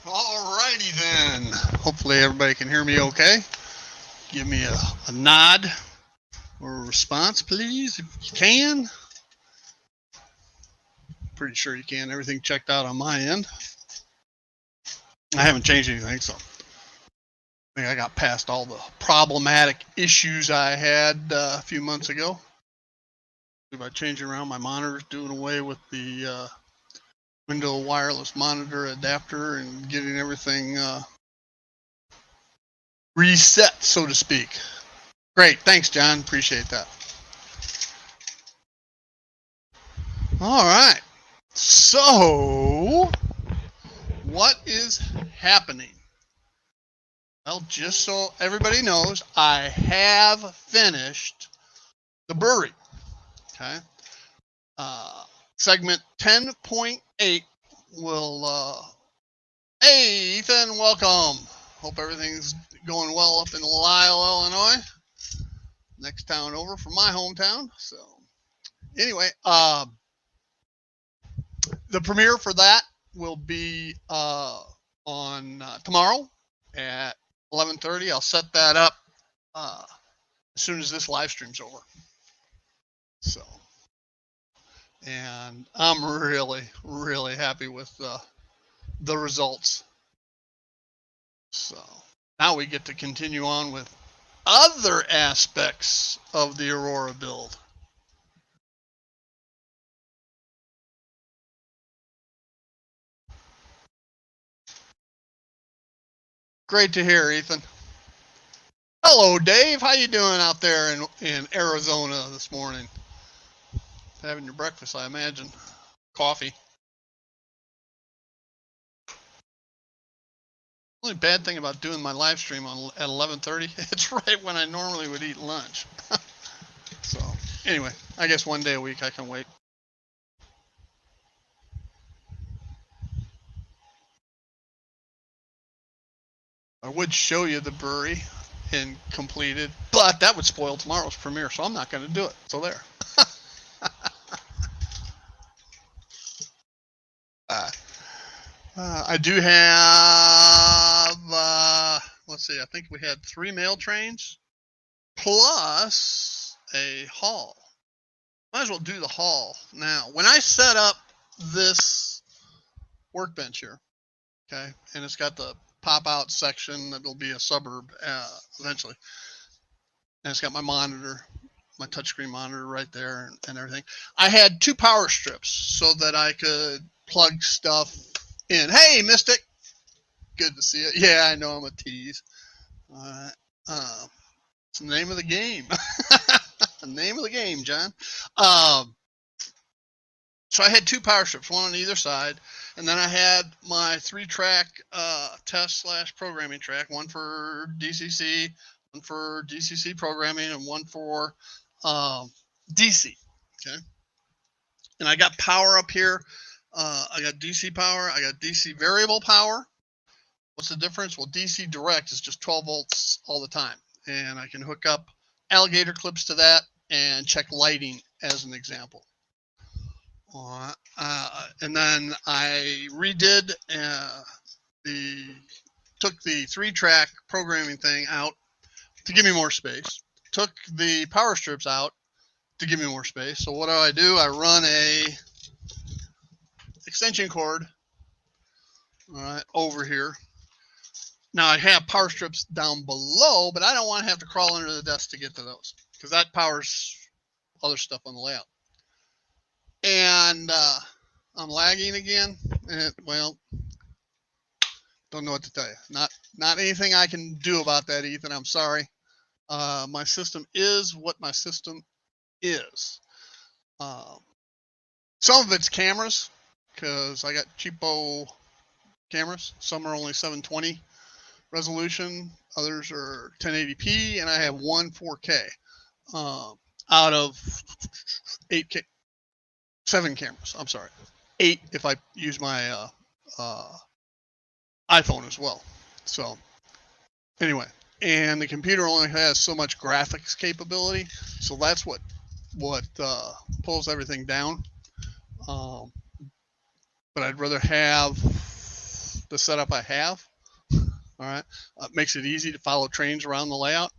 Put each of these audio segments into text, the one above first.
Alrighty then. Hopefully everybody can hear me okay. Give me a nod or a response, please, if you can. Pretty sure you can. Everything checked out on my end. I haven't changed anything, so I think I got past all the problematic issues I had a few months ago. By changing around my monitors, doing away with the window wireless monitor adapter, and getting everything reset, so to speak. Great, thanks, John. Appreciate that. All right. So, what is happening? Well, just so everybody knows, I have finished the brewery. Okay. Segment 10.8 will. Hey, Ethan, welcome. Hope everything's going well up in Lisle, Illinois. Next town over from my hometown. So, anyway, the premiere for that will be on tomorrow at 11:30. I'll set that up as soon as this live stream's over. So, and I'm really, really happy with the results. So now we get to continue on with other aspects of the Aurora build. Great to hear, Ethan. Hello, Dave. How you doing out there in Arizona this morning? Having your breakfast, I imagine. Coffee. The only bad thing about doing my live stream at 11:30, it's right when I normally would eat lunch. So anyway, I guess one day a week I can wait. I would show you the brewery and completed, but that would spoil tomorrow's premiere, so I'm not going to do it. So there. I do have, let's see, I think we had 3 mail trains plus a haul. Might as well do the haul now. When I set up this workbench here, okay, and it's got the pop-out section that'll be a suburb eventually, and it's got my monitor, my touchscreen monitor right there and everything. I had 2 power strips so that I could plug stuff in. Hey, Mystic. Good to see you. Yeah, I know I'm a tease. It's the name of the game. The name of the game, John. So I had 2 power strips, one on either side, and then I had my 3-track test/programming track, one for DCC, one for DCC programming, and one for DC. Okay. And I got power up here. I got DC power. I got DC variable power. What's the difference? Well, DC direct is just 12 volts all the time. And I can hook up alligator clips to that and check lighting as an example. And then I redid took the 3-track programming thing out to give me more space. Took the power strips out to give me more space. So what do? I run a extension cord over here. Now I have power strips down below, but I don't want to have to crawl under the desk to get to those because that powers other stuff on the layout. And I'm lagging again. Well, don't know what to tell you. Not anything I can do about that, Ethan. I'm sorry. My system is what my system is. Some of it's cameras because I got cheapo cameras. Some are only 720 resolution. Others are 1080p, and I have one 4K out of 8K. 7 cameras. I'm sorry, 8 if I use my iPhone as well. So anyway, and the computer only has so much graphics capability, so that's what pulls everything down. But I'd rather have the setup I have. All right, makes it easy to follow trains around the layout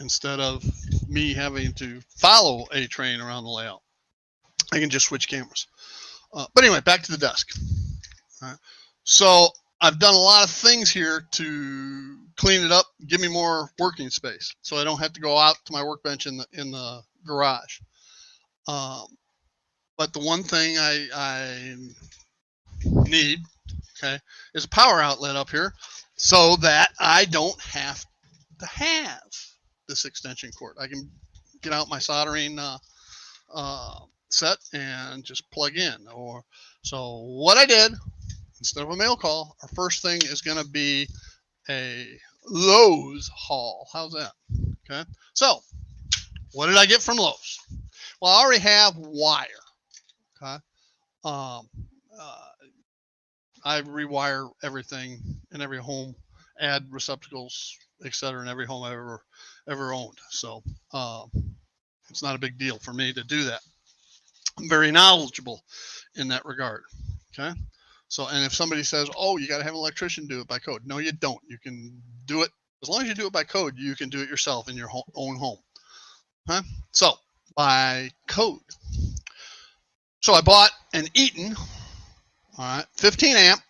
instead of me having to follow a train around the layout. I can just switch cameras. But anyway, back to the desk. All right. So I've done a lot of things here to clean it up, give me more working space, so I don't have to go out to my workbench in the garage. But the one thing I need, okay, is a power outlet up here, so that I don't have to have this extension cord. I can get out my soldering set and just plug in. Or so what I did, instead of a mail call, our first thing is going to be a Lowe's haul. How's that? Okay. So what did I get from Lowe's? Well, I already have wire. Okay. I rewire everything in every home, add receptacles, etc., in every home I've ever owned. So it's not a big deal for me to do that. I'm very knowledgeable in that regard. Okay. So, and if somebody says, "Oh, you got to have an electrician do it by code," no, you don't. You can do it as long as you do it by code. You can do it yourself in your own home. Okay. So by code. So I bought an Eaton, all right, 15 amp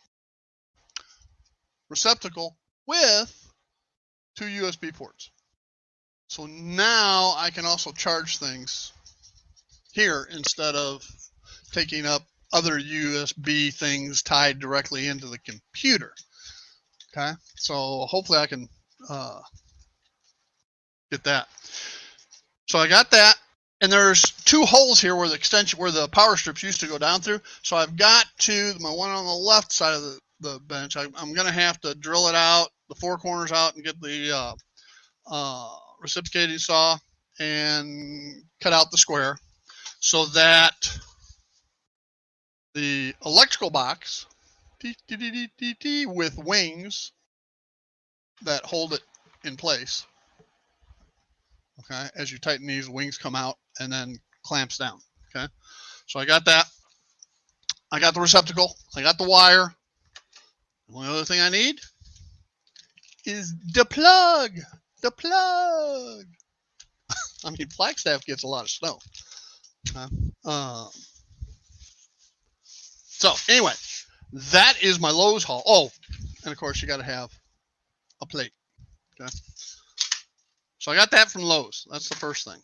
receptacle with 2 USB ports. So now I can also charge things here instead of taking up other USB things tied directly into the computer. Okay, so hopefully I can get that. So I got that, and there's 2 holes here where the power strips used to go down through. So I've got to my one on the left side of the bench. I'm going to have to drill it out, the 4 corners out, and get the reciprocating saw and cut out the square so that the electrical box with wings that hold it in place. Okay, as you tighten these, wings come out and then clamps down. Okay, so I got that. I got the receptacle. I got the wire. The only other thing I need is the plug. The plug. I mean, Flagstaff gets a lot of snow. So anyway, that is my Lowe's haul. Oh, and of course you got to have a plate. Okay. So I got that from Lowe's. That's the first thing.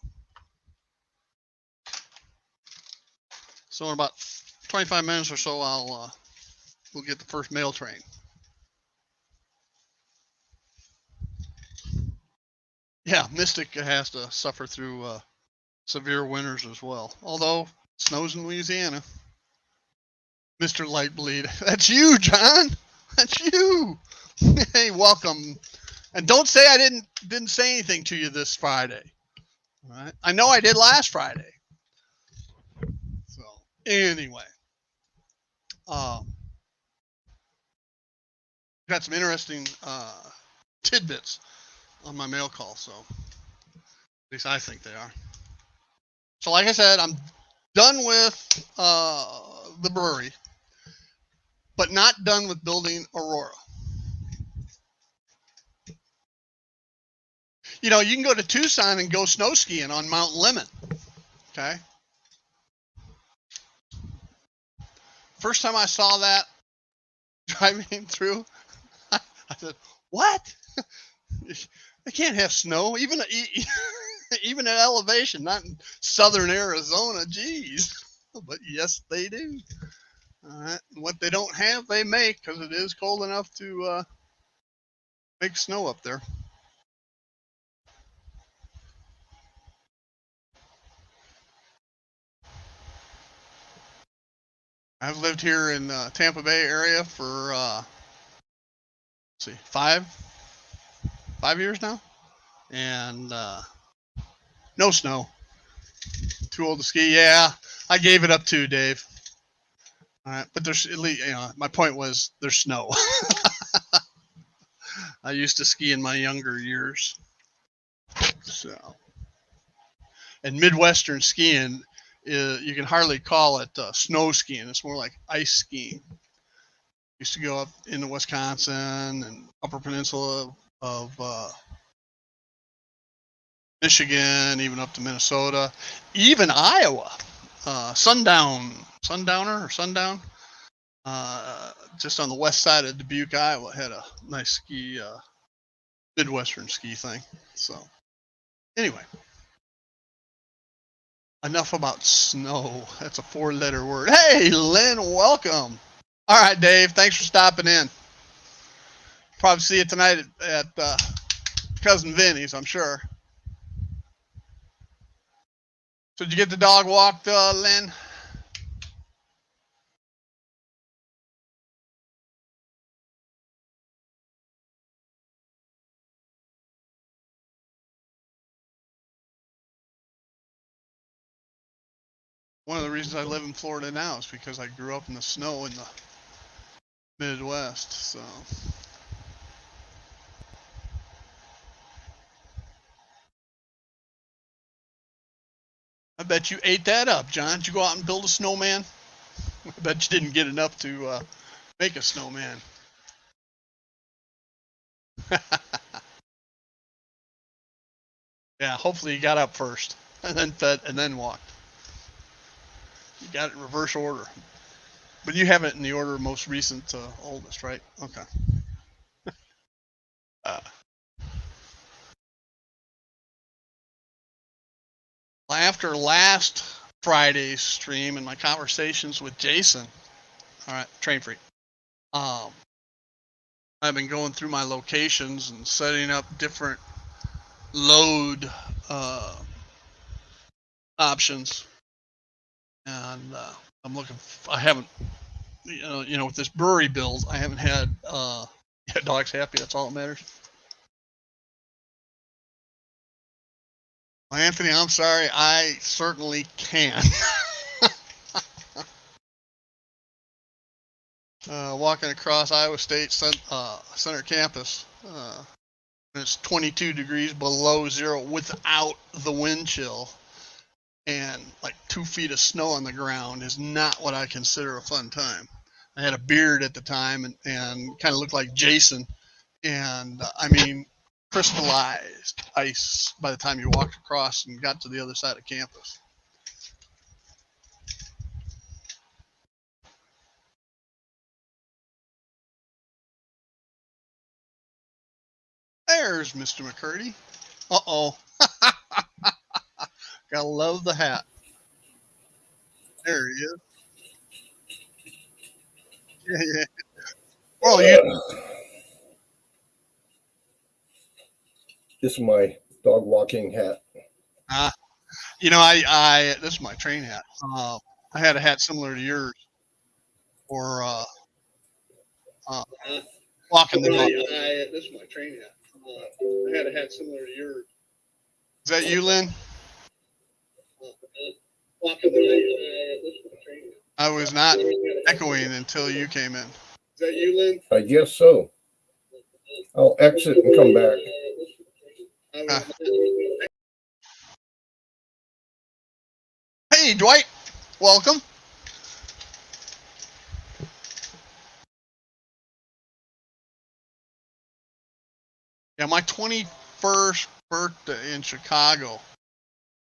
So in about 25 minutes or so, we'll get the first mail train. Yeah, Mystic has to suffer through severe winters as well. Although it snows in Louisiana. Mr. Lightbleed, that's you, John. That's you. Hey, welcome. And don't say I didn't say anything to you this Friday. All right. I know I did last Friday. So anyway, got some interesting tidbits on my mail call. So at least I think they are. So like I said, I'm done with the brewery, but not done with building Aurora. You know, you can go to Tucson and go snow skiing on Mount Lemmon. Okay. First time I saw that driving through, I said, "What? They can't have snow, even at elevation, not in southern Arizona. Geez." But yes, they do. All right. What they don't have, they make, because it is cold enough to make snow up there. I've lived here in Tampa Bay area for let's see, five years now, and no snow. Too old to ski. Yeah, I gave it up too, Dave. All right, but there's at least, my point was there's snow. I used to ski in my younger years. So, and Midwestern skiing, you can hardly call it snow skiing. It's more like ice skiing. Used to go up into Wisconsin and Upper Peninsula of Michigan, even up to Minnesota, even Iowa. Sundowner or Sundown, just on the west side of Dubuque, Iowa, had a nice ski, Midwestern ski thing. So anyway, enough about snow. That's a 4-letter word. Hey, Lynn, welcome. All right, Dave, thanks for stopping in. Probably see you tonight at Cousin Vinny's, I'm sure. So did you get the dog walked, Lynn? One of the reasons I live in Florida now is because I grew up in the snow in the Midwest. So I bet you ate that up, John. Did you go out and build a snowman? I bet you didn't get enough to make a snowman. Yeah, hopefully you got up first and then fed and then walked. You got it in reverse order. But you have it in the order of most recent to oldest, right? Okay. After last Friday's stream and my conversations with Jason, all right, Train Freak, I've been going through my locations and setting up different load options, and I'm looking. I haven't, with this brewery build, I haven't had. Yeah, dog's happy. That's all that matters. Well, Anthony, I'm sorry. I certainly can. Walking across Iowa State Center campus, it's 22 degrees below zero without the wind chill, and like 2 feet of snow on the ground is not what I consider a fun time. I had a beard at the time and kind of looked like Jason, and I mean, crystallized ice by the time you walked across and got to the other side of campus. There's Mr. McCurdy. Uh-oh. Gotta love the hat. There he is. Yeah. Well, this is my dog walking hat. I this is my train hat. I had a hat similar to yours, or walking the dog. This is my train hat. I had a hat similar to yours. Is that you, Lynn? I was not echoing until you came in. Is that you, Lynn? I guess so. I'll exit and come back. Hey, Dwight. Welcome. Yeah, my 21st birthday in Chicago,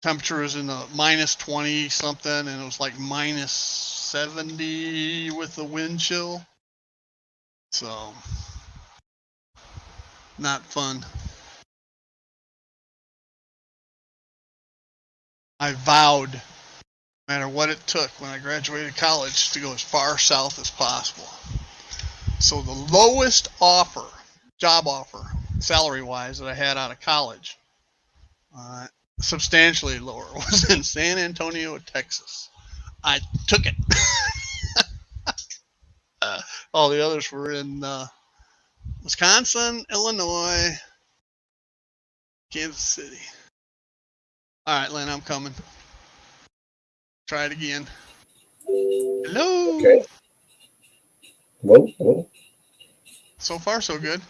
temperature was in the minus 20 something, and it was like minus 70 with the wind chill. So, not fun. I vowed, no matter what it took when I graduated college, to go as far south as possible. So the lowest job offer, salary-wise, that I had out of college, substantially lower, was in San Antonio, Texas. I took it. All the others were in Wisconsin, Illinois, Kansas City. All right, Lynn, I'm coming. Try it again. Hello. Okay. Whoa. So far, so good.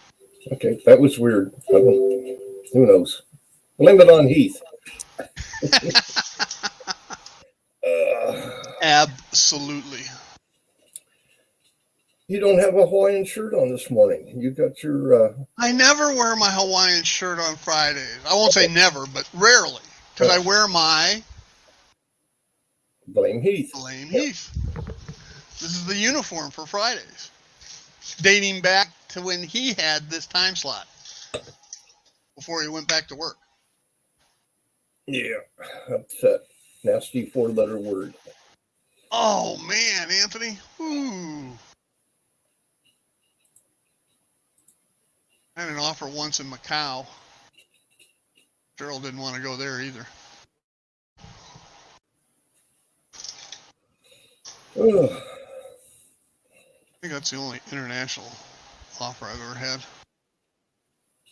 Okay, that was weird. Who knows? Blame it on Heath. Absolutely. You don't have a Hawaiian shirt on this morning. You got your I never wear my Hawaiian shirt on Fridays. I won't say never, but rarely, because I wear my Blame Heath. Blame Heath. This is the uniform for Fridays, dating back to when he had this time slot before he went back to work. Yeah, that's that nasty 4-letter word. Oh man, Anthony. Ooh. I had an offer once in Macau. Cheryl didn't want to go there either. Ugh. I think that's the only international offer I've ever had.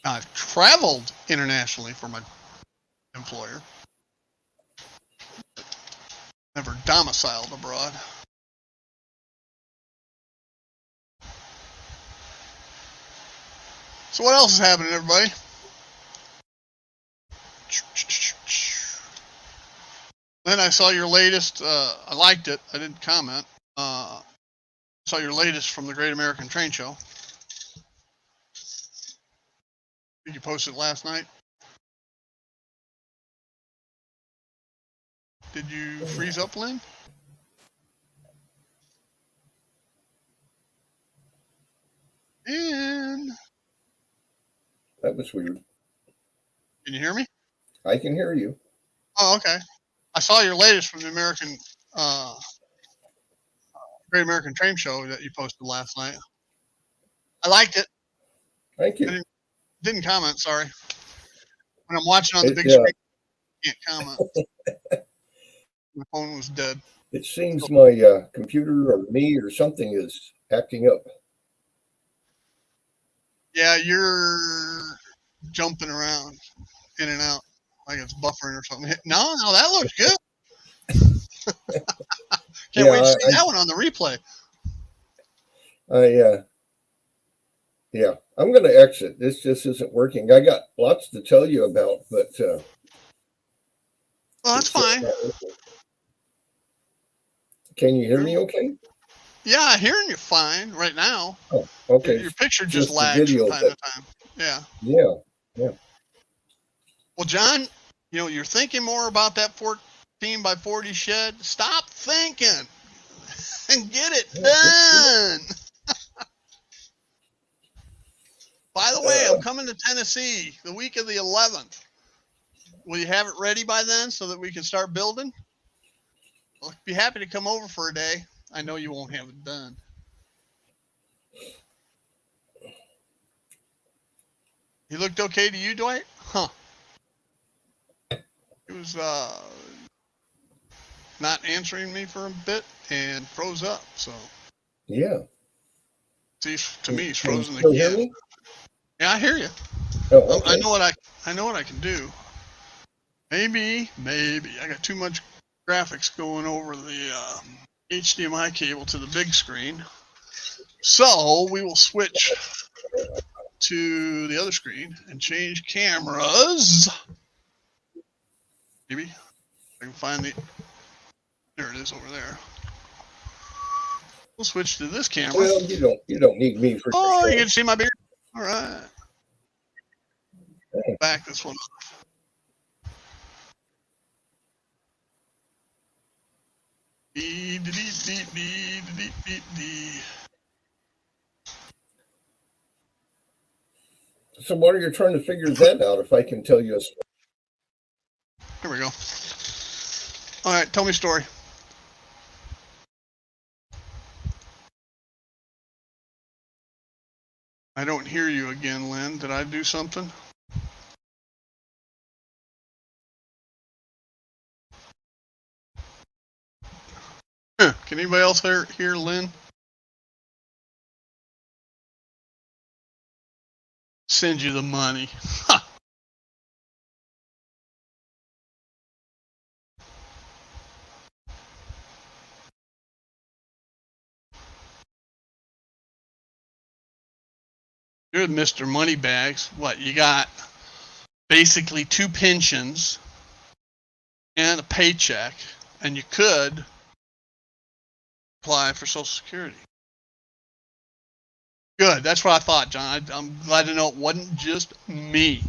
I've traveled internationally for my employer. Never domiciled abroad. So what else is happening, everybody? Then I saw your latest. I liked it. I didn't comment. Saw your latest from the Great American Train Show. Did you post it last night? Did you freeze up, Lynn? And That was weird. can you hear me? I can hear you. Oh, okay. I saw your latest from the Great American Train Show that you posted last night. I liked it. Thank you. Didn't comment. Sorry. When I'm watching on the big screen, I can't comment. My phone was dead. It seems my computer or me or something is acting up. Yeah, you're jumping around in and out like it's buffering or something. No, that looks good. Can't wait to see that one on the replay. Yeah, I'm going to exit. This just isn't working. I got lots to tell you about, but well, that's fine. Can you hear me okay? Yeah, I'm hearing you fine right now. Oh, okay. Your picture just lags from time to time. Yeah. Yeah. Well, John, you're thinking more about that 14 by 40 shed. Stop thinking and get it done. By the way, I'm coming to Tennessee the week of the 11th. Will you have it ready by then so that we can start building? I'll be happy to come over for a day. I know you won't have it done. He looked okay to you, Dwight? Huh. He was not answering me for a bit and froze up. So yeah. See, to me, he's frozen again. Hear me? Yeah, I hear you. Oh, okay. I know what I can do. Maybe I got too much graphics going over the HDMI cable to the big screen. So we will switch to the other screen and change cameras. Maybe I can find there it is over there. We'll switch to this camera. Well, you don't need me for. Oh, you can see my beard. All right. Back this one off. So what are you trying to figure that out? If I can tell you a story. Here we go. All right, tell me a story. I don't hear you again, Lynn. Did I do something? Can anybody else hear Lynn? Send you the money. Good, Mr. Moneybags. What, you got basically 2 pensions and a paycheck, and you could apply for Social Security. Good. That's what I thought, John. I'm glad to know it wasn't just me.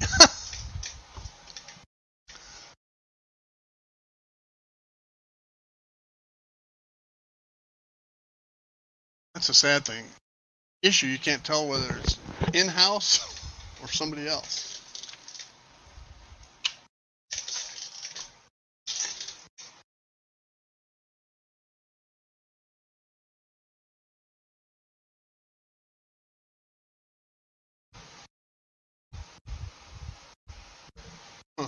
That's a sad thing. Issue, you can't tell whether it's in-house or somebody else. Huh.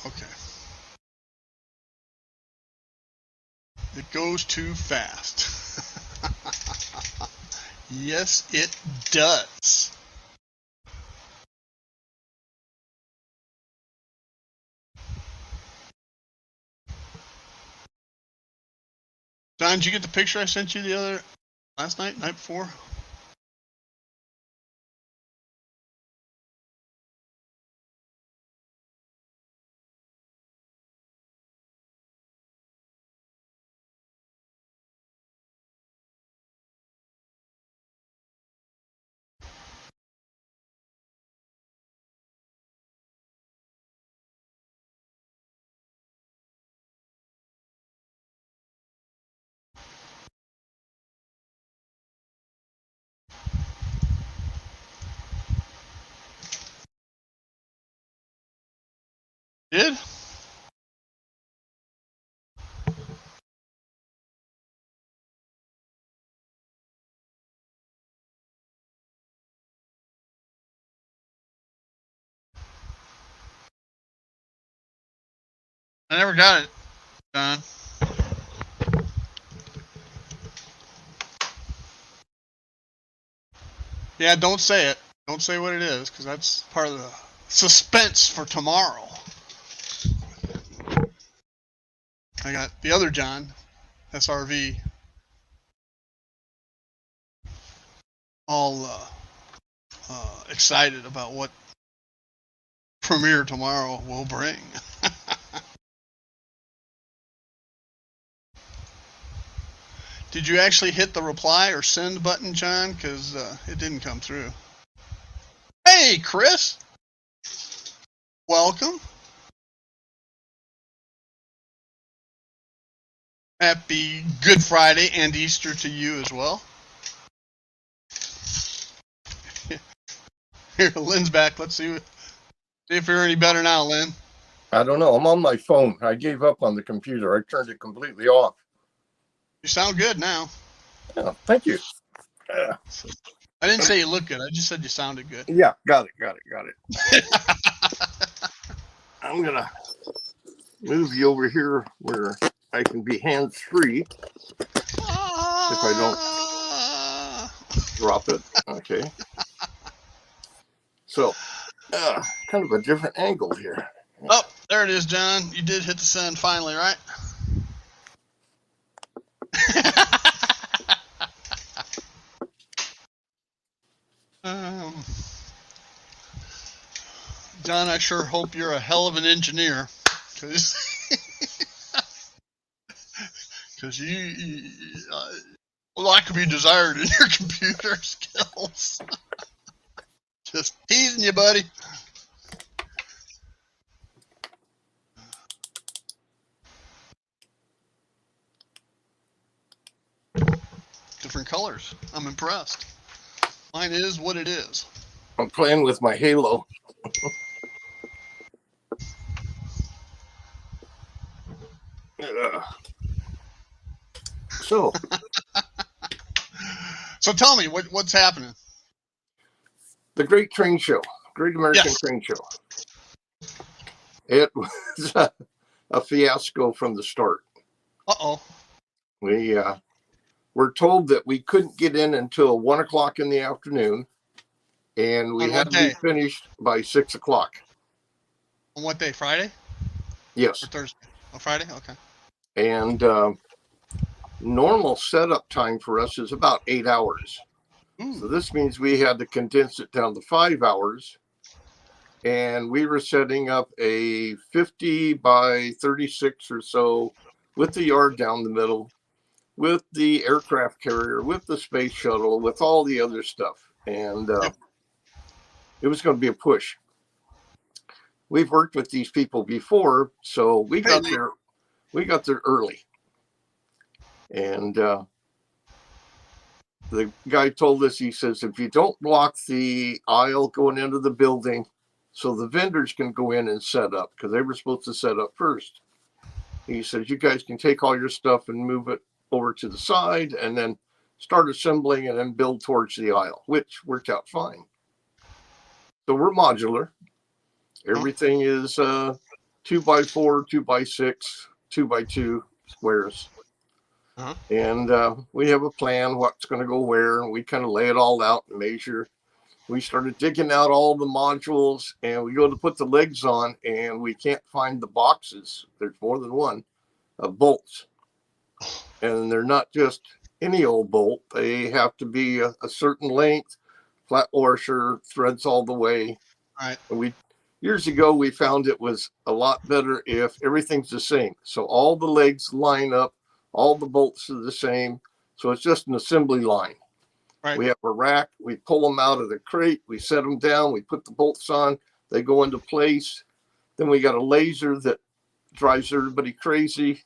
Okay. It goes too fast. Yes, it does. John, did you get the picture I sent you last night before? Did? I never got it, John. Yeah, don't say it. Don't say what it is, because that's part of the suspense for tomorrow. I got the other John, SRV, all excited about what premiere tomorrow will bring. Did you actually hit the reply or send button, John? Because it didn't come through. Hey, Chris. Welcome. Happy Good Friday and Easter to you as well. Here, Lynn's back. Let's see if you're any better now, Lynn. I don't know. I'm on my phone. I gave up on the computer. I turned it completely off. You sound good now. Yeah, thank you. I didn't say you look good. I just said you sounded good. Yeah, got it. I'm going to move you over here where I can be hands-free if I don't drop it. Okay. So, kind of a different angle here. Oh, there it is, John. You did hit the send finally, right? John, I sure hope you're a hell of an engineer, because you a lot could be desired in your computer skills. Just teasing you, buddy. Different colors. I'm impressed. Mine is what it is. I'm playing with my halo. So tell me, what's happening? The Great Train Show, Great American Train Show. It was a fiasco from the start. Uh-oh. We were told that we couldn't get in until 1 o'clock in the afternoon, and we had to be finished by 6 o'clock. On what day? Friday? Yes. Or Thursday? Oh, Friday? Okay. And normal setup time for us is about 8 hours. So this means we had to condense it down to 5 hours and we were setting up a 50 by 36 or so with the yard down the middle, with the aircraft carrier, with the space shuttle, with all the other stuff. And it was going to be a push. We've worked with these people before, so we got there early. And the guy told us, he says, if you don't block the aisle going into the building so the vendors can go in and set up, because they were supposed to set up first. He says, you guys can take all your stuff and move it over to the side and then start assembling and then build towards the aisle, which worked out fine. So we're modular. Everything is 2x4, 2x6, 2x2 squares. And we have a plan what's going to go where, and we kind of lay it all out and measure. We started digging out all the modules, and we go to put the legs on, and we can't find the boxes. There's more than one of bolts, and they're not just any old bolt. They have to be a certain length, flat washer, threads all the way. Right. And years ago, we found it was a lot better if everything's the same. So all the legs line up, all the bolts are the same. So it's just an assembly line. Right. We have a rack. We pull them out of the crate. We set them down. We put the bolts on. They go into place. Then we got a laser that drives everybody crazy.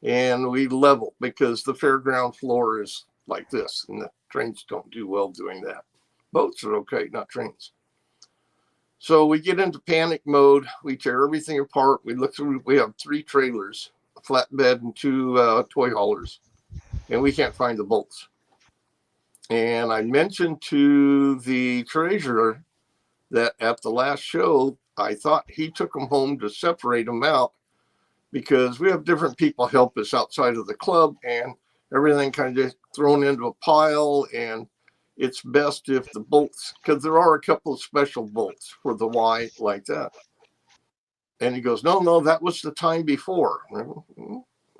And we level, because the fairground floor is like this. And the trains don't do well doing that. Boats are okay, not trains. So we get into panic mode. We tear everything apart. We look through. We have 3 trailers, a flatbed, and 2 toy haulers. And we can't find the bolts. And I mentioned to the treasurer that at the last show, I thought he took them home to separate them out, because we have different people help us outside of the club, and everything kind of thrown into a pile. And it's best if the bolts, because there are a couple of special bolts for the Y like that. And he goes, no, that was the time before.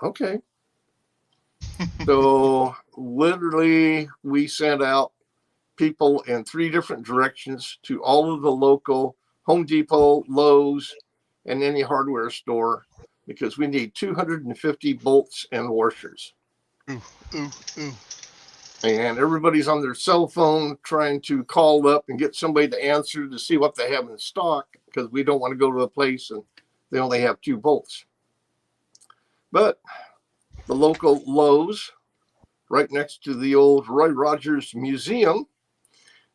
Okay. So literally we sent out people in 3 different directions to all of the local Home Depot, Lowe's, and any hardware store, because we need 250 bolts and washers. And everybody's on their cell phone trying to call up and get somebody to answer to see what they have in stock, because we don't want to go to a place and they only have 2 bolts. But the local Lowe's, right next to the old Roy Rogers Museum,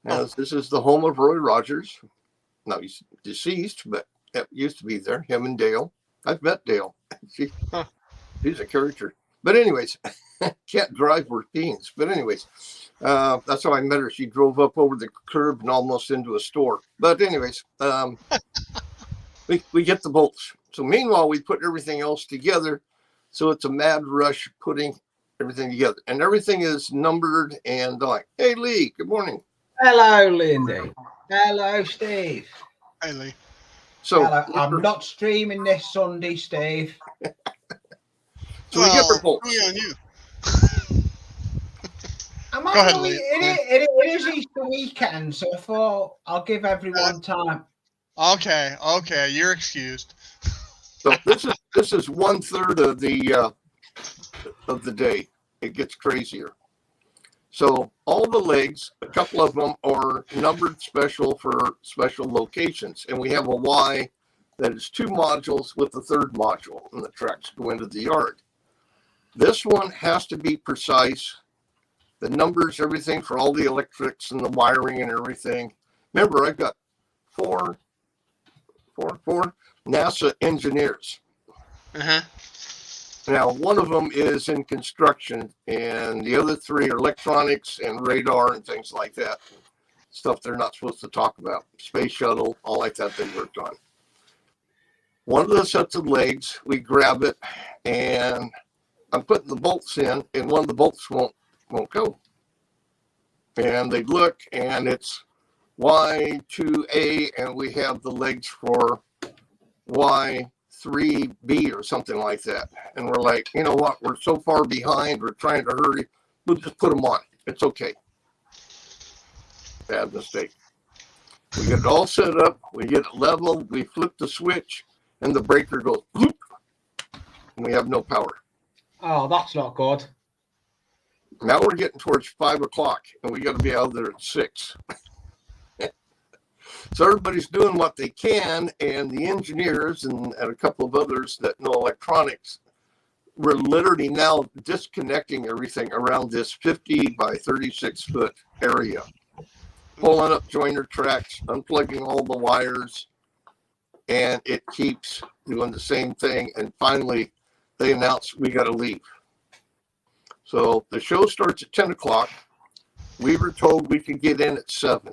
as this is the home of Roy Rogers. Now he's deceased, but it used to be there, him and Dale. I've met Dale. He's a character. But anyways, can't drive worth beans. But anyways, that's how I met her. She drove up over the curb and almost into a store. But anyways, we get the bolts. So meanwhile, we put everything else together. So it's a mad rush putting everything together. And everything is numbered and like, hey, Lee, good morning. Hello, Lindy. Hello, Steve. Hey, Lee. So hello. I'm not streaming this Sunday, Steve. So we get our bolts. On you. Go ahead, Lee. It is Easter weekend, so I thought I'll give everyone time. Okay, you're excused. So this is 1/3 of the day. It gets crazier. So all the legs, a couple of them are numbered special for special locations, and we have a Y that is 2 modules with the 3rd module, and the tracks go into the yard. This one has to be precise. The numbers, everything for all the electrics and the wiring and everything. Remember, I've got four NASA engineers. Now, one of them is in construction, and the other 3 are electronics and radar and things like that. Stuff they're not supposed to talk about. Space shuttle, all like that they worked on. One of the sets of legs, we grab it, and I'm putting the bolts in, and one of the bolts won't go. And they look, and it's Y2A, and we have the legs for Y3B or something like that. And we're like, you know what? We're so far behind. We're trying to hurry. We'll just put them on. It's okay. Bad mistake. We get it all set up. We get it level. We flip the switch, and the breaker goes bloop, and we have no power. Oh, that's not good. Now we're getting towards 5 o'clock, and we got to be out there at 6. So everybody's doing what they can, and the engineers and a couple of others that know electronics, we're literally now disconnecting everything around this 50 by 36 foot area, pulling up joiner tracks, unplugging all the wires, and it keeps doing the same thing. And finally, they announce we got to leave. So the show starts at 10 o'clock. We were told we could get in at 7.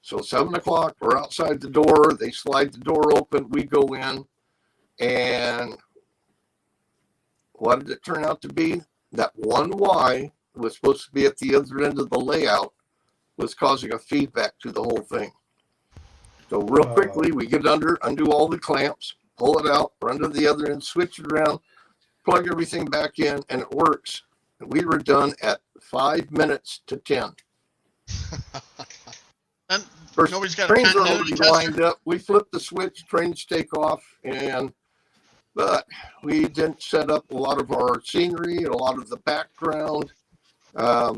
So 7 o'clock, we're outside the door. They slide the door open. We go in. And what did it turn out to be? That one Y was supposed to be at the other end of the layout was causing a feedback to the whole thing. So real quickly, we get undo all the clamps, pull it out, run to the other end, switch it around, plug everything back in, and it works. And we were done at 5 minutes to 10. And First, nobody's got a trains are continuity already tester. lined up. We flip the switch, trains take off, but we didn't set up a lot of our scenery, a lot of the background. A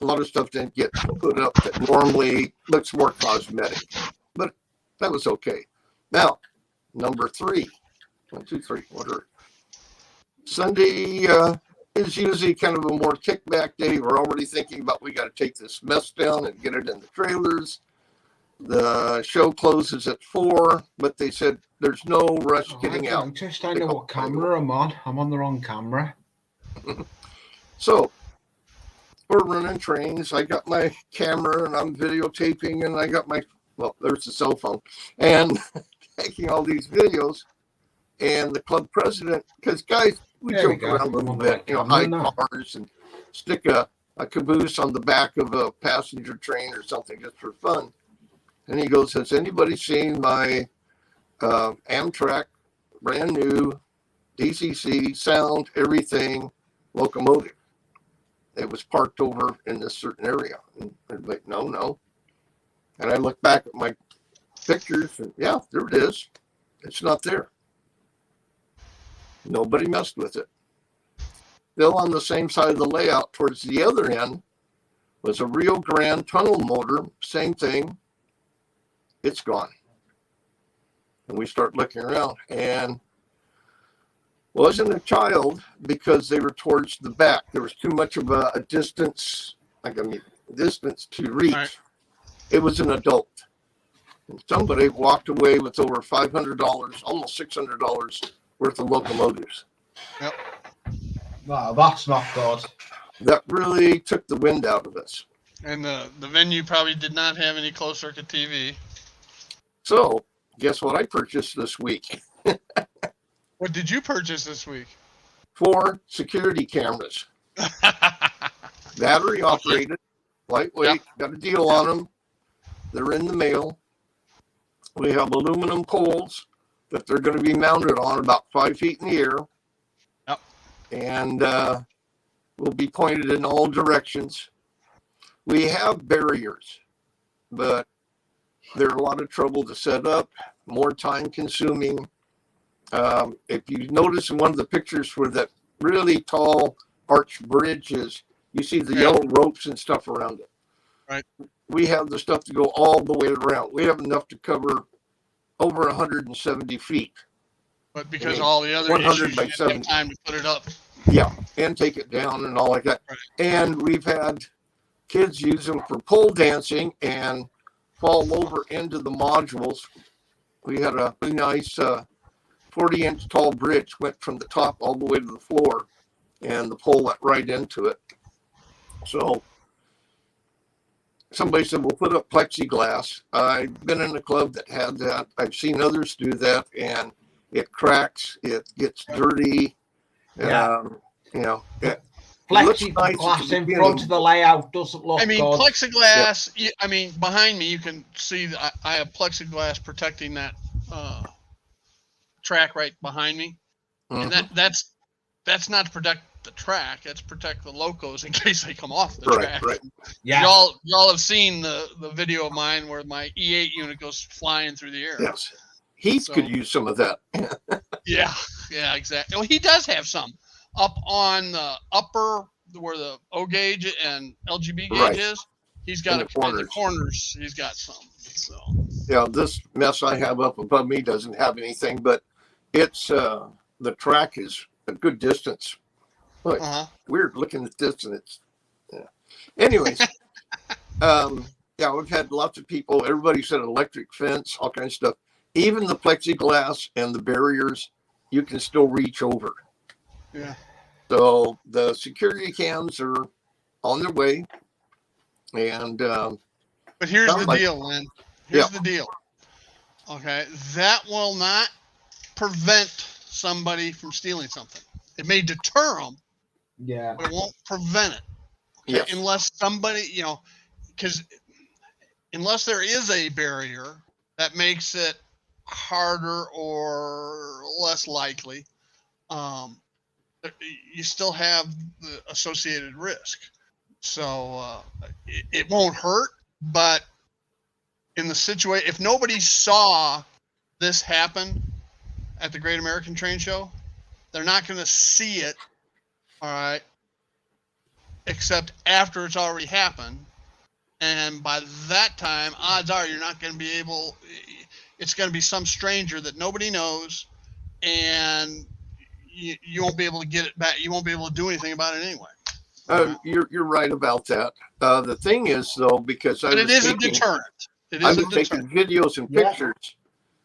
lot of stuff didn't get put up that normally looks more cosmetic, but that was okay. Now, number 3, 1, 2, 3, whatever. Sunday is usually kind of a more kickback day. We're already thinking about we got to take this mess down and get it in the trailers. The show closes at 4, but they said there's no rush getting out. I know what camera I'm on. I'm on the wrong camera. So we're running trains. I got my camera and I'm videotaping, and I got there's a cell phone, and taking all these videos. And the club president, because guys, we joke around a little bit, hide cars and stick a caboose on the back of a passenger train or something just for fun. And he goes, has anybody seen my Amtrak, brand new, DCC, sound, everything, locomotive? It was parked over in this certain area. And I'm like, no. And I look back at my pictures, and yeah, there it is. It's not there. Nobody messed with it. Still on the same side of the layout towards the other end was a Rio Grande tunnel motor, same thing. It's gone. And we start looking around, and wasn't a child because they were towards the back. There was too much of a distance, distance to reach. Right. It was an adult. And somebody walked away with over $500, almost $600 worth of locomotives. Yep. Wow, that's not good. That really took the wind out of us. And the venue probably did not have any closed circuit TV. So, guess what I purchased this week? What did you purchase this week? 4 security cameras. Battery operated, lightweight, got a deal on them. They're in the mail. We have aluminum poles that they're going to be mounted on about 5 feet in the air. Yep. And will be pointed in all directions. We have barriers, but they're a lot of trouble to set up, more time consuming. If you notice in one of the pictures where that really tall arch bridge is, you see the yellow ropes and stuff around it. Right. We have the stuff to go all the way around. We have enough to cover over 170 feet. But because all the other issues, you didn't have time to put it up. Yeah, and take it down and all like that. Right. And we've had kids use them for pole dancing and fall over into the modules. We had a really nice 40-inch tall bridge, went from the top all the way to the floor, and the pole went right into it. So somebody said, we'll put up plexiglass. I've been in a club that had that. I've seen others do that, and it cracks. It gets dirty. Yeah. Plexiglass in front of the layout doesn't look good. Plexiglass, behind me, you can see I have plexiglass protecting that track right behind me. Mm-hmm. And that's not to protect the track. It's protect the locos in case they come off the track. Right. Yeah. Y'all have seen the video of mine where my E8 unit goes flying through the air. Yes. Heath could use some of that. Yeah, exactly. Well, he does have some up on the upper where the O gauge and LGB gauge is. He's got in the corners. He's got some. So yeah, this mess I have up above me doesn't have anything, but it's the track is a good distance. Look, weird looking at this, and it's Anyways, yeah, we've had lots of people. Everybody said electric fence, all kinds of stuff. Even the plexiglass and the barriers, you can still reach over. Yeah. So the security cams are on their way, and but here's the deal, Lynn. Here's the deal. Okay, that will not prevent somebody from stealing something. It may deter them. Yeah. But it won't prevent it. Okay? Yes. Unless somebody, because unless there is a barrier that makes it harder or less likely, you still have the associated risk. So it won't hurt, but in the situation, if nobody saw this happen at the Great American Train Show, they're not going to see it, all right, except after it's already happened. And by that time, odds are you're not going to be able, it's going to be some stranger that nobody knows, and you won't be able to get it back. You won't be able to do anything about it anyway. You're right about that. The thing is, though, because it is a deterrent. I was taking videos and pictures.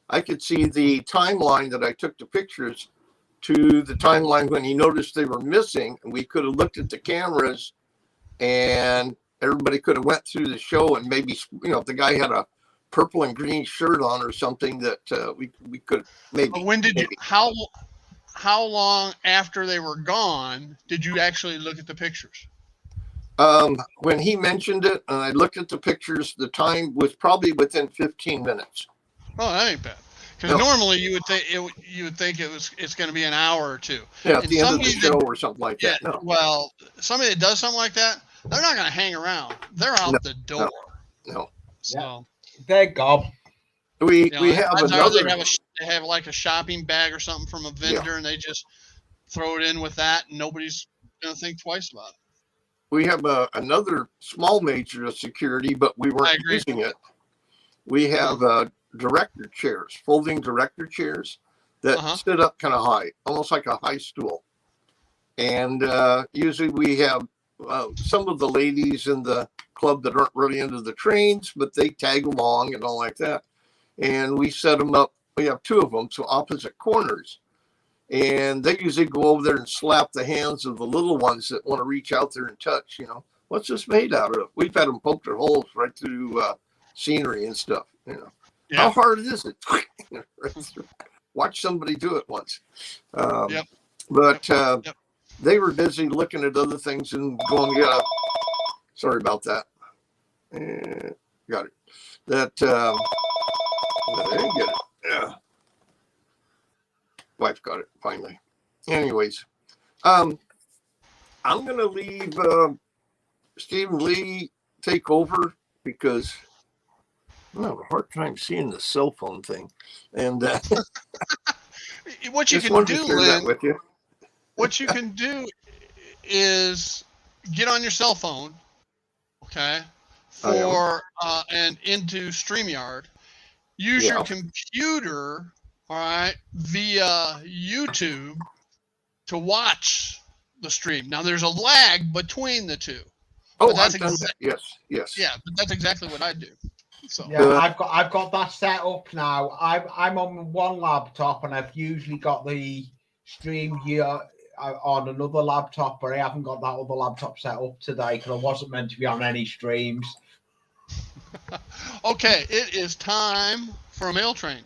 I could see the timeline that I took the pictures to the timeline when he noticed they were missing, and we could have looked at the cameras, and everybody could have went through the show, and maybe if the guy had a purple and green shirt on or something, that we could maybe. But when did you? How long after they were gone did you actually look at the pictures? When he mentioned it and I looked at the pictures, the time was probably within 15 minutes. Oh, that ain't bad. Because normally you would think it's going to be an hour or two. Yeah, at the end of the show or something like that. No. Well, somebody that does something like that, they're not going to hang around. They're out the door. No. So they're gone. We have another. They have like a shopping bag or something from a vendor, and they just throw it in with that, and nobody's going to think twice about it. We have another small major of security, but we weren't using it. We have director chairs, folding director chairs that sit up kind of high, almost like a high stool. And usually we have some of the ladies in the club that aren't really into the trains, but they tag along and all like that. And we set them up. We have two of them, so opposite corners. And they usually go over there and slap the hands of the little ones that want to reach out there and touch, what's this made out of? We've had them poke their holes right through scenery and stuff, Yeah. How hard is it? Watch somebody do it once. But they were busy looking at other things and going, sorry about that. Got it. I didn't get it. Yeah. Wife got it finally. Anyways, I'm going to leave Stephen Lee take over because I have a hard time seeing the cell phone thing. And what you can do, Lynn, what you can do is get on your cell phone, okay, and into StreamYard. Use your computer, all right, via YouTube to watch the stream. Now, there's a lag between the two. Oh, I've done that. Yes. Yeah, but that's exactly what I do. So I've got that set up now. I'm on one laptop, and I've usually got the stream here on another laptop, but I haven't got that other laptop set up today because I wasn't meant to be on any streams. Okay, it is time for a mail train,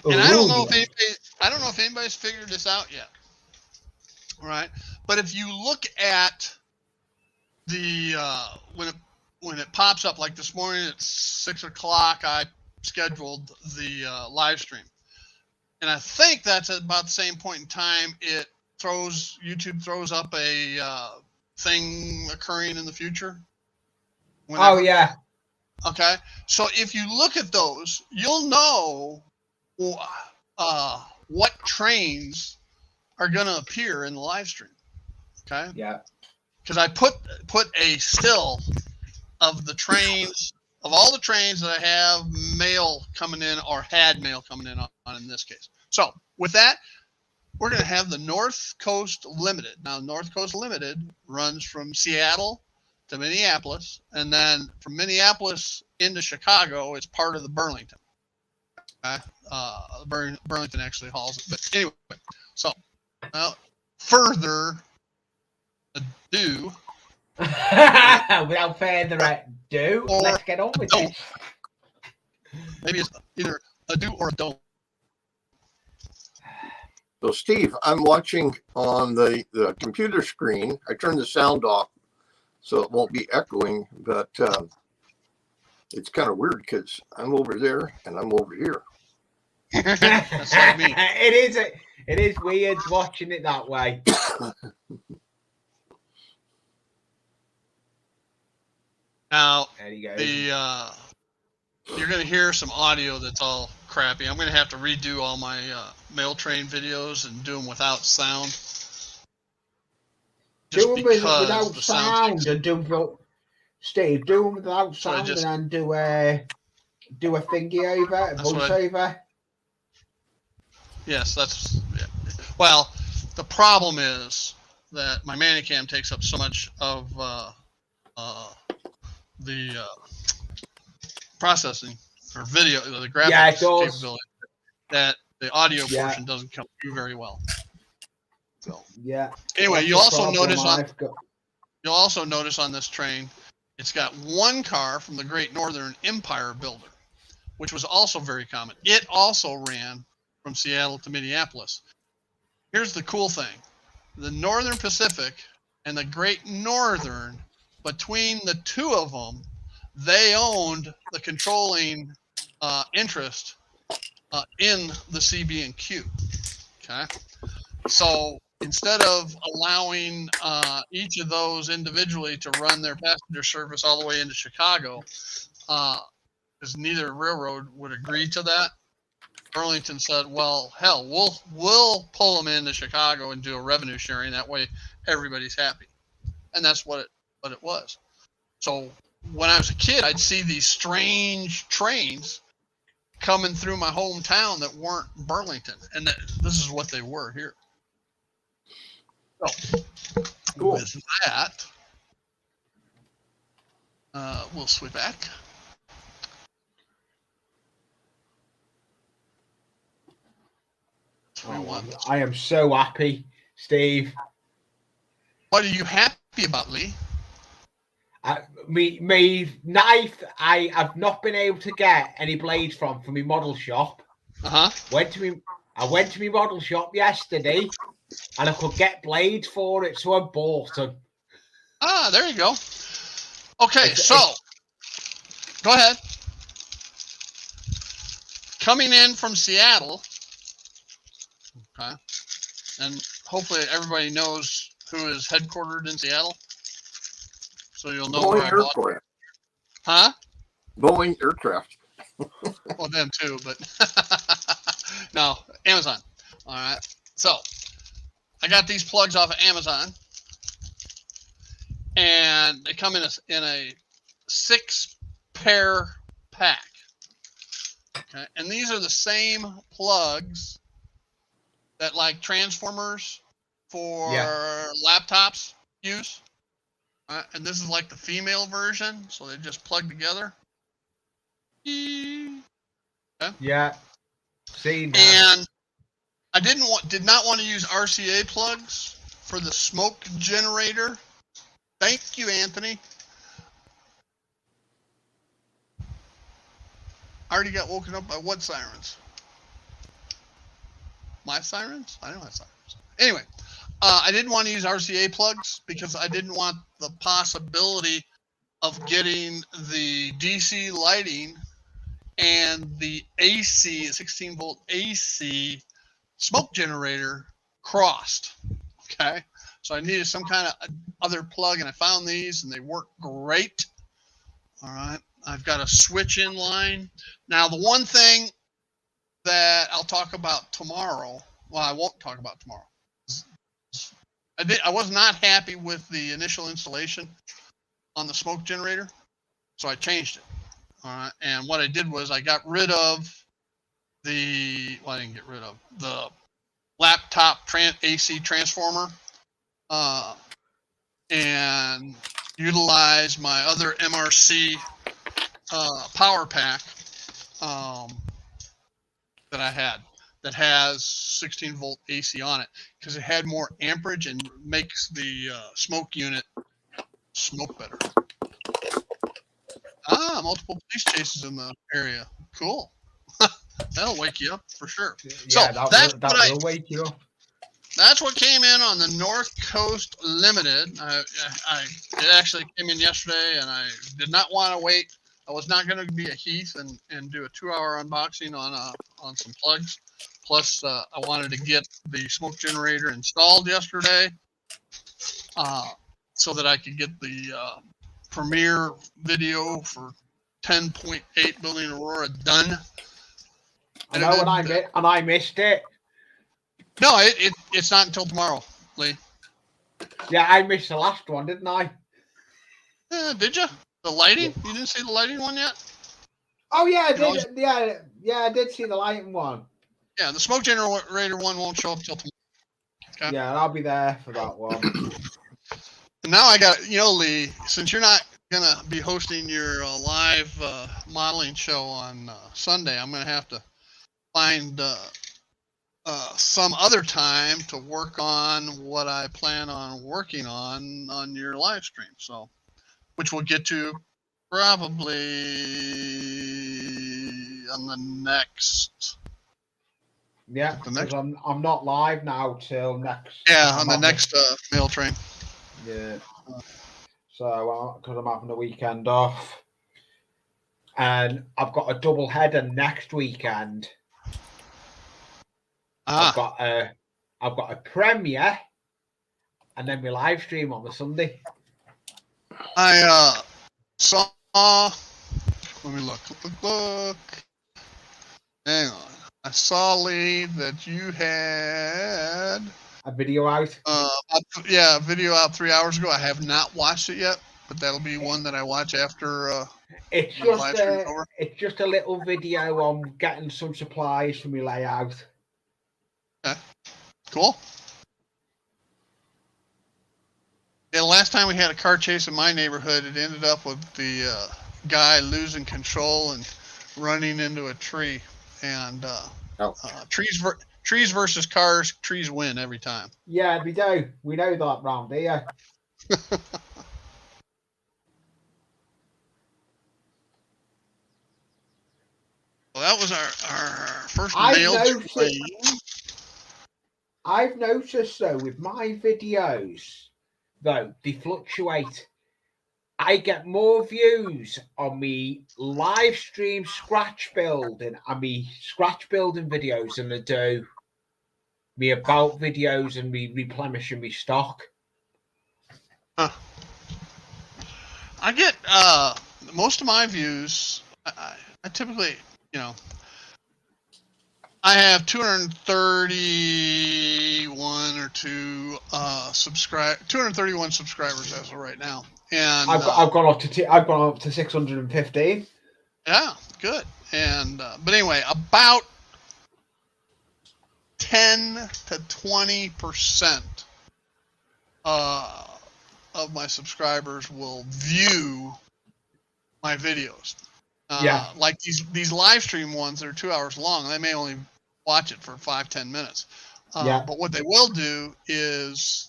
and I don't know if anybody's figured this out yet. All right, but if you look at the when it pops up, like this morning at 6 o'clock, I scheduled the live stream, and I think that's at about the same point in time it YouTube throws up a thing occurring in the future. Whenever. Oh yeah. Okay, so if you look at those, you'll know what trains are going to appear in the live stream. Okay. Yeah. Because I put a still of the trains, of all the trains that I have mail coming in or had mail coming in in this case. So with that, we're going to have the North Coast Limited. Now, North Coast Limited runs from Seattle to Minneapolis, and then from Minneapolis into Chicago, it's part of the Burlington. Burlington actually hauls it. But anyway, so further ado. Without further ado, let's get on with it. Maybe it's either a do or a don't. So, Steve, I'm watching on the computer screen. I turned the sound off so it won't be echoing, but it's kind of weird because I'm over there and I'm over here. That's like me. It is weird watching it that way. Now, you're going to hear some audio that's all crappy. I'm going to have to redo all my mail train videos and do them without sound. Do them without sound and Steve, do them without sound and then do a thingy over, a voiceover. Yes, yeah. Well, the problem is that my Manicam takes up so much of the processing or video, the graphics capability, that the audio portion doesn't come through very well. So anyway, you'll also notice on this train, it's got one car from the Great Northern Empire Builder, which was also very common. It also ran from Seattle to Minneapolis. Here's the cool thing: the Northern Pacific and the Great Northern, between the two of them, they owned the controlling interest in the CB&Q. Okay, so instead of allowing each of those individually to run their passenger service all the way into Chicago, because neither railroad would agree to that, Burlington said, "Well, hell, we'll pull them into Chicago and do a revenue sharing. That way, everybody's happy." And that's what it was. So when I was a kid, I'd see these strange trains coming through my hometown that weren't Burlington, and this is what they were here. So cool. With that, we'll switch back. I am so happy, Steve. What are you happy about, Lee? Me knife. I have not been able to get any blades from my model shop. I went to my model shop yesterday, and I could get blades for it, so I bought them. Ah, there you go. Okay, go ahead. Coming in from Seattle. Okay, and hopefully everybody knows who is headquartered in Seattle, so you'll know where I bought it. Huh? Boeing Aircraft. Well, them too, but no, Amazon. All right, so I got these plugs off of Amazon, and they come in a 6-pair pack. Okay, and these are the same plugs that like transformers for laptops use. And this is like the female version, so they just plug together. Okay. Yeah. See. And I did not want to use RCA plugs for the smoke generator. Thank you, Anthony. I already got woken up by what sirens? My sirens? I don't have sirens. Anyway, I didn't want to use RCA plugs because I didn't want the possibility of getting the DC lighting and the AC, 16-volt AC smoke generator crossed. Okay. So I needed some kind of other plug, and I found these, and they work great. All right. I've got a switch in line. Now, the one thing that I'll talk about tomorrow, well, I won't talk about tomorrow. I was not happy with the initial installation on the smoke generator, so I changed it. All right. And what I did was I got rid of I didn't get rid of the laptop AC transformer, and utilize my other MRC power pack that I had that has 16 volt AC on it, because it had more amperage and makes the smoke unit smoke better. Multiple police chases in the area. Cool. That'll wake you up for sure. Yeah, so that will wake you up. That's what came in on the North Coast Limited. It actually came in yesterday, and I did not want to wait. I was not going to be a Heath and do a 2-hour unboxing on some plugs. Plus, I wanted to get the smoke generator installed yesterday, so that I could get the premiere video for 10.8 building Aurora done. I know, and I missed it. No, it's not until tomorrow, Lee. Yeah, I missed the last one, didn't I? Did you? The lighting? Yeah. You didn't see the lighting one yet? Oh yeah, I did. Yeah, I did see the lighting one. Yeah, the smoke generator one won't show up till tomorrow. Okay? Yeah, I'll be there for that one. And now I got, Lee, since you're not gonna be hosting your live modeling show on Sunday, I'm gonna have to find some other time to work on what I plan on working on your live stream. So, which we'll get to probably on the next. Yeah, because I'm not live now till next. Yeah, on the next mail train. Yeah. So, because I'm having the weekend off, and I've got a double header next weekend. I've got a premiere, and then my live stream on the Sunday. I saw. Let me look. Hang on. I saw, Lee, that you had a video out. A video out 3 hours ago. I have not watched it yet, but that'll be one that I watch after. It's just a little video on getting some supplies for my layout. Okay. Cool. Yeah, the last time we had a car chase in my neighborhood, it ended up with the guy losing control and running into a tree. And trees versus cars, trees win every time. Yeah, we do. We know that round here. Well, that was our first mail train. I've noticed, though, with my videos, though, they fluctuate. I get more views on me live stream scratch building and me scratch building videos than I do me about videos and me replenishing me stock. Huh. I get most of my views. I typically, I have 231 or 231 subscribers as of right now. And I've gone up to 615. Yeah, good. And but anyway, about 10 to 20% of my subscribers will view my videos. Like these live stream ones that are 2 hours long, they may only watch it for 5-10 minutes. But what they will do is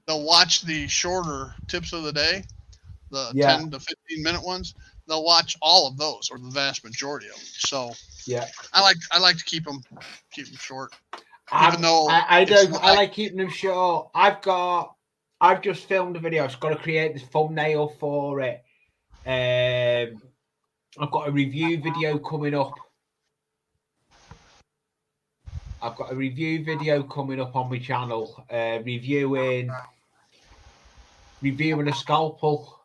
they'll watch the shorter tips of the day, the 10 to 15 minute ones. They'll watch all of those, or the vast majority of them. So I like to keep them short. Even though I like keeping them short. I've just filmed a video. I've got to create this thumbnail for it. I've got a review video coming up. I've got a review video coming up on my channel, reviewing a scalpel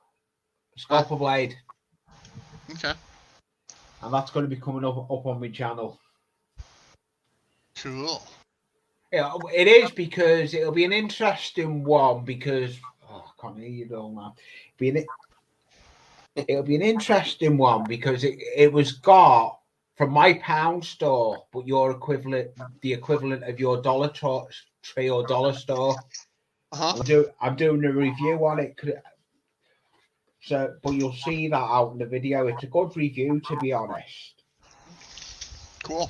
blade. Okay. And that's going to be coming up on my channel. Cool. Yeah, it is, because it'll be an interesting one, because I can't hear you all now. It'll be an interesting one because it was got from my pound store, but the equivalent of your Dollar Tree or dollar store. I'm doing a review on it. So, but you'll see that out in the video. It's a good review, to be honest. Cool.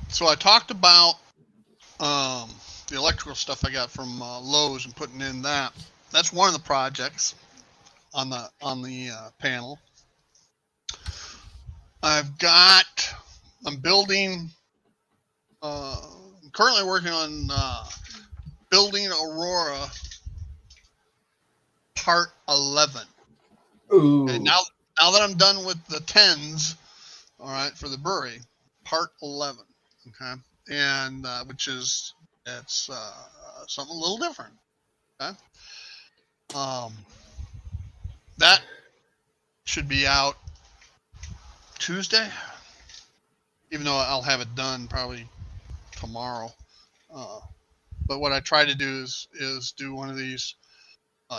So I talked about the electrical stuff I got from Lowe's and putting in that. That's one of the projects on the panel. I'm building. I'm currently working on building Aurora Part 11. Ooh. And now that I'm done with the 10s, all right, for the brewery, Part 11. Okay, and which is something a little different. Okay, that should be out Tuesday, even though I'll have it done probably tomorrow. But what I try to do is do one of these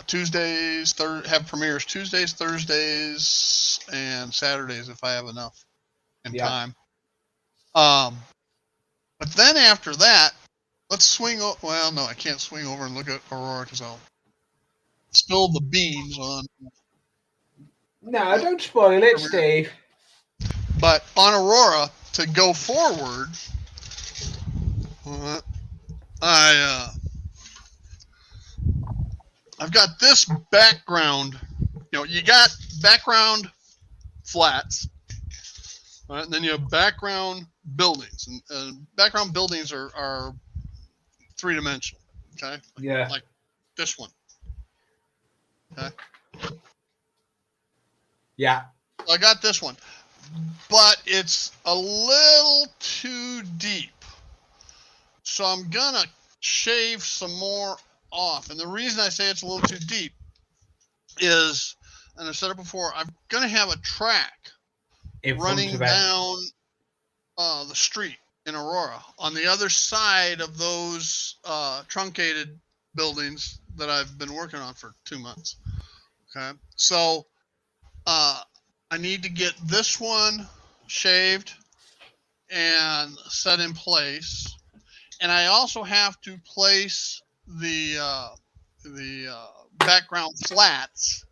Tuesdays, have premieres Tuesdays, Thursdays, and Saturdays if I have enough time. But then after that, let's swing. Well, no, I can't swing over and look at Aurora because I'll spill the beans on. No, don't spoil it, Steve. But on Aurora, to go forward, I've got this background. You got background flats, right? And then you have background buildings, and background buildings are three-dimensional. Okay. Like this one. Okay. Yeah. I got this one, but it's a little too deep. So I'm gonna shave some more off. And the reason I say it's a little too deep is, and I've said it before, I'm gonna have a track running down the street in Aurora on the other side of those truncated buildings that I've been working on for 2 months. Okay, so I need to get this one shaved and set in place, and I also have to place the background flats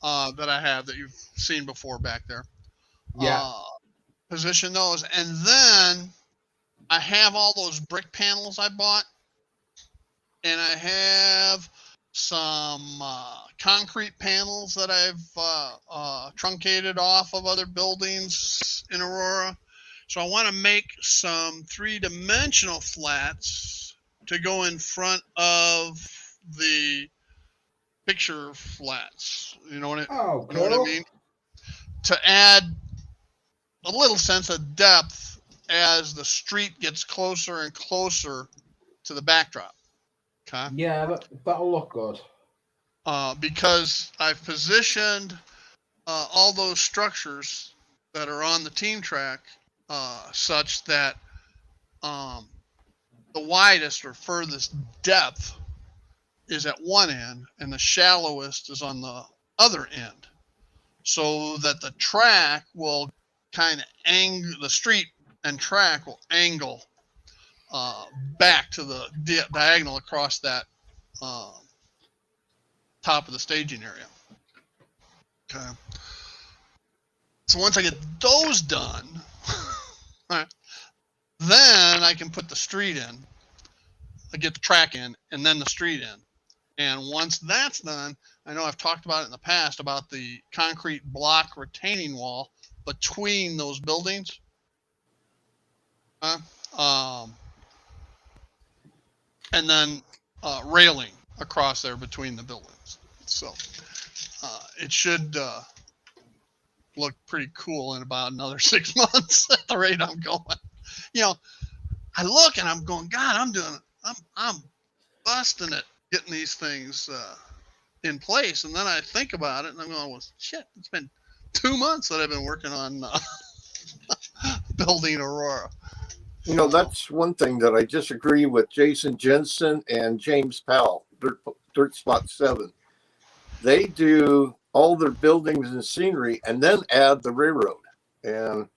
that I have that you've seen before back there. Position those, and then I have all those brick panels I bought, and I have some concrete panels that I've truncated off of other buildings in Aurora. So I want to make some three-dimensional flats to go in front of the picture flats. You know what I mean? To add a little sense of depth as the street gets closer and closer to the backdrop. Okay. Yeah, that'll look good. Because I've positioned all those structures that are on the team track such that the widest or furthest depth is at one end and the shallowest is on the other end, so that the track will kind of angle, the street and track will angle back to the diagonal across that top of the staging area. Okay. So once I get those done, right, then I can put the street in. I get the track in, and then the street in. And once that's done, I know I've talked about it in the past about the concrete block retaining wall between those buildings. And then railing across there between the buildings. So it should look pretty cool in about another 6 months at the rate I'm going. You know, I look and I'm going, God, I'm busting it getting these things in place. And then I think about it and I'm going, well, shit, it's been 2 months that I've been working on building Aurora. You know, that's one thing that I disagree with Jason Jensen and James Powell, Dirt Spot 7. They do all their buildings and scenery and then add the railroad. And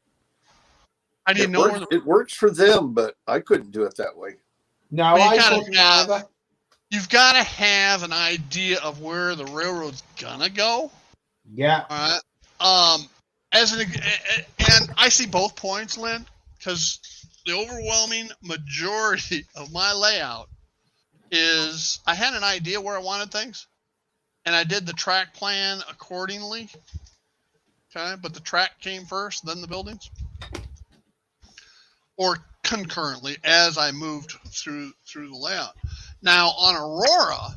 I didn't know it works for them, but I couldn't do it that way. No, I couldn't either. You've got to have an idea of where the railroad's gonna go. Yeah. All right. And I see both points, Lynn, because the overwhelming majority of my layout is I had an idea where I wanted things, and I did the track plan accordingly. Okay, but the track came first, then the buildings, or concurrently as I moved through the layout. Now on Aurora,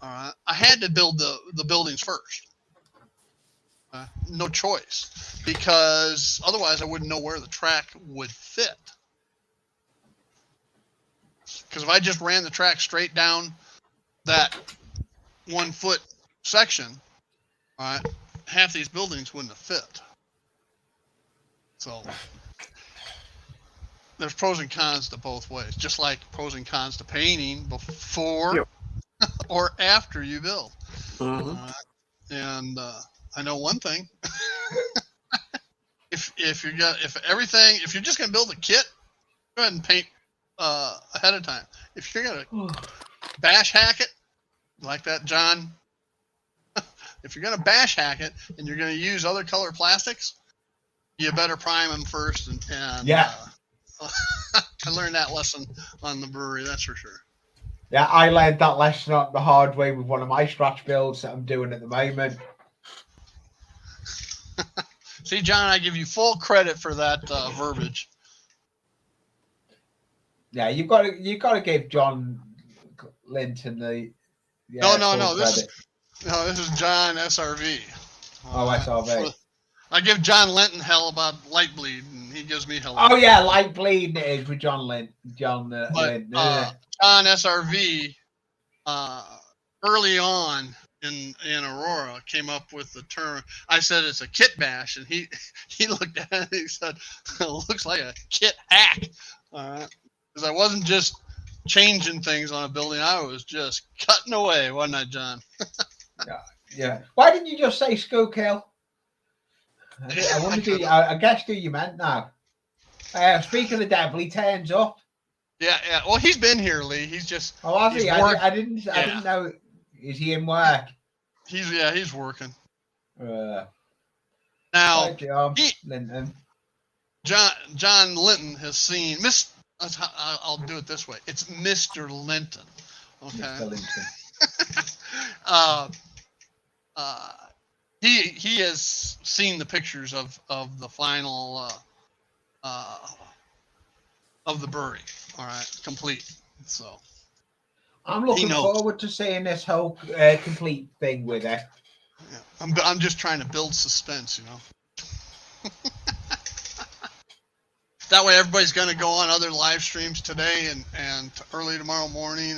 all right, I had to build the buildings first. No choice, because otherwise I wouldn't know where the track would fit. Because if I just ran the track straight down that 1 foot section, all right, half these buildings wouldn't have fit. So there's pros and cons to both ways, just like pros and cons to painting before or after you build. And I know one thing: if you're just gonna build a kit, go ahead and paint ahead of time. If you're gonna bash hack it like that, John, if you're gonna bash hack it and you're gonna use other color plastics, you better prime them first. And yeah, I learned that lesson on the brewery. That's for sure. Yeah, I learned that lesson up the hard way with one of my scratch builds that I'm doing at the moment. See, John, I give you full credit for that verbiage. Yeah, you've got to give John Linton the. Yeah, no. This is John SRV. Oh, SRV. I give John Linton hell about light bleed, and he gives me hell. Oh yeah, light bleed it is with John Linton. John SRV early on in Aurora came up with the term. I said it's a kit bash, and he looked at it and he said it looks like a kit hack. All right, because I wasn't just changing things on a building, I was just cutting away, wasn't I, John? Yeah. Why didn't you just say school kill? I wonder I guess who you meant now. Speaking of the devil, he turns up. Yeah. Well, he's been here, Lee. He's just. Oh, has he? I didn't know. Is he in work? He's working. Now, Linton. John Linton has seen Miss. I'll do it this way. It's Mr. Linton. Okay. Mr. Linton. He has seen the pictures of the final of the brewery. All right, complete. So I'm looking forward to seeing this whole complete thing with it. Yeah, I'm just trying to build suspense, you know. That way, everybody's going to go on other live streams today and early tomorrow morning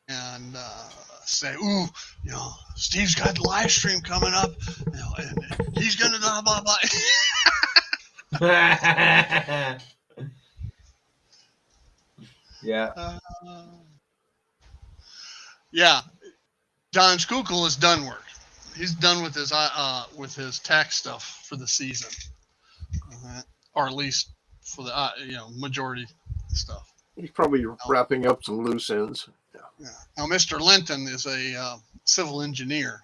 and say, "Ooh, you know, Steve's got a live stream coming up, you know, and he's going to blah blah blah." Yeah. Yeah. John Schuylkill is done work. He's done with his tax stuff for the season, or at least for the majority stuff. He's probably wrapping up some loose ends. Yeah. Now, Mr. Linton is a civil engineer,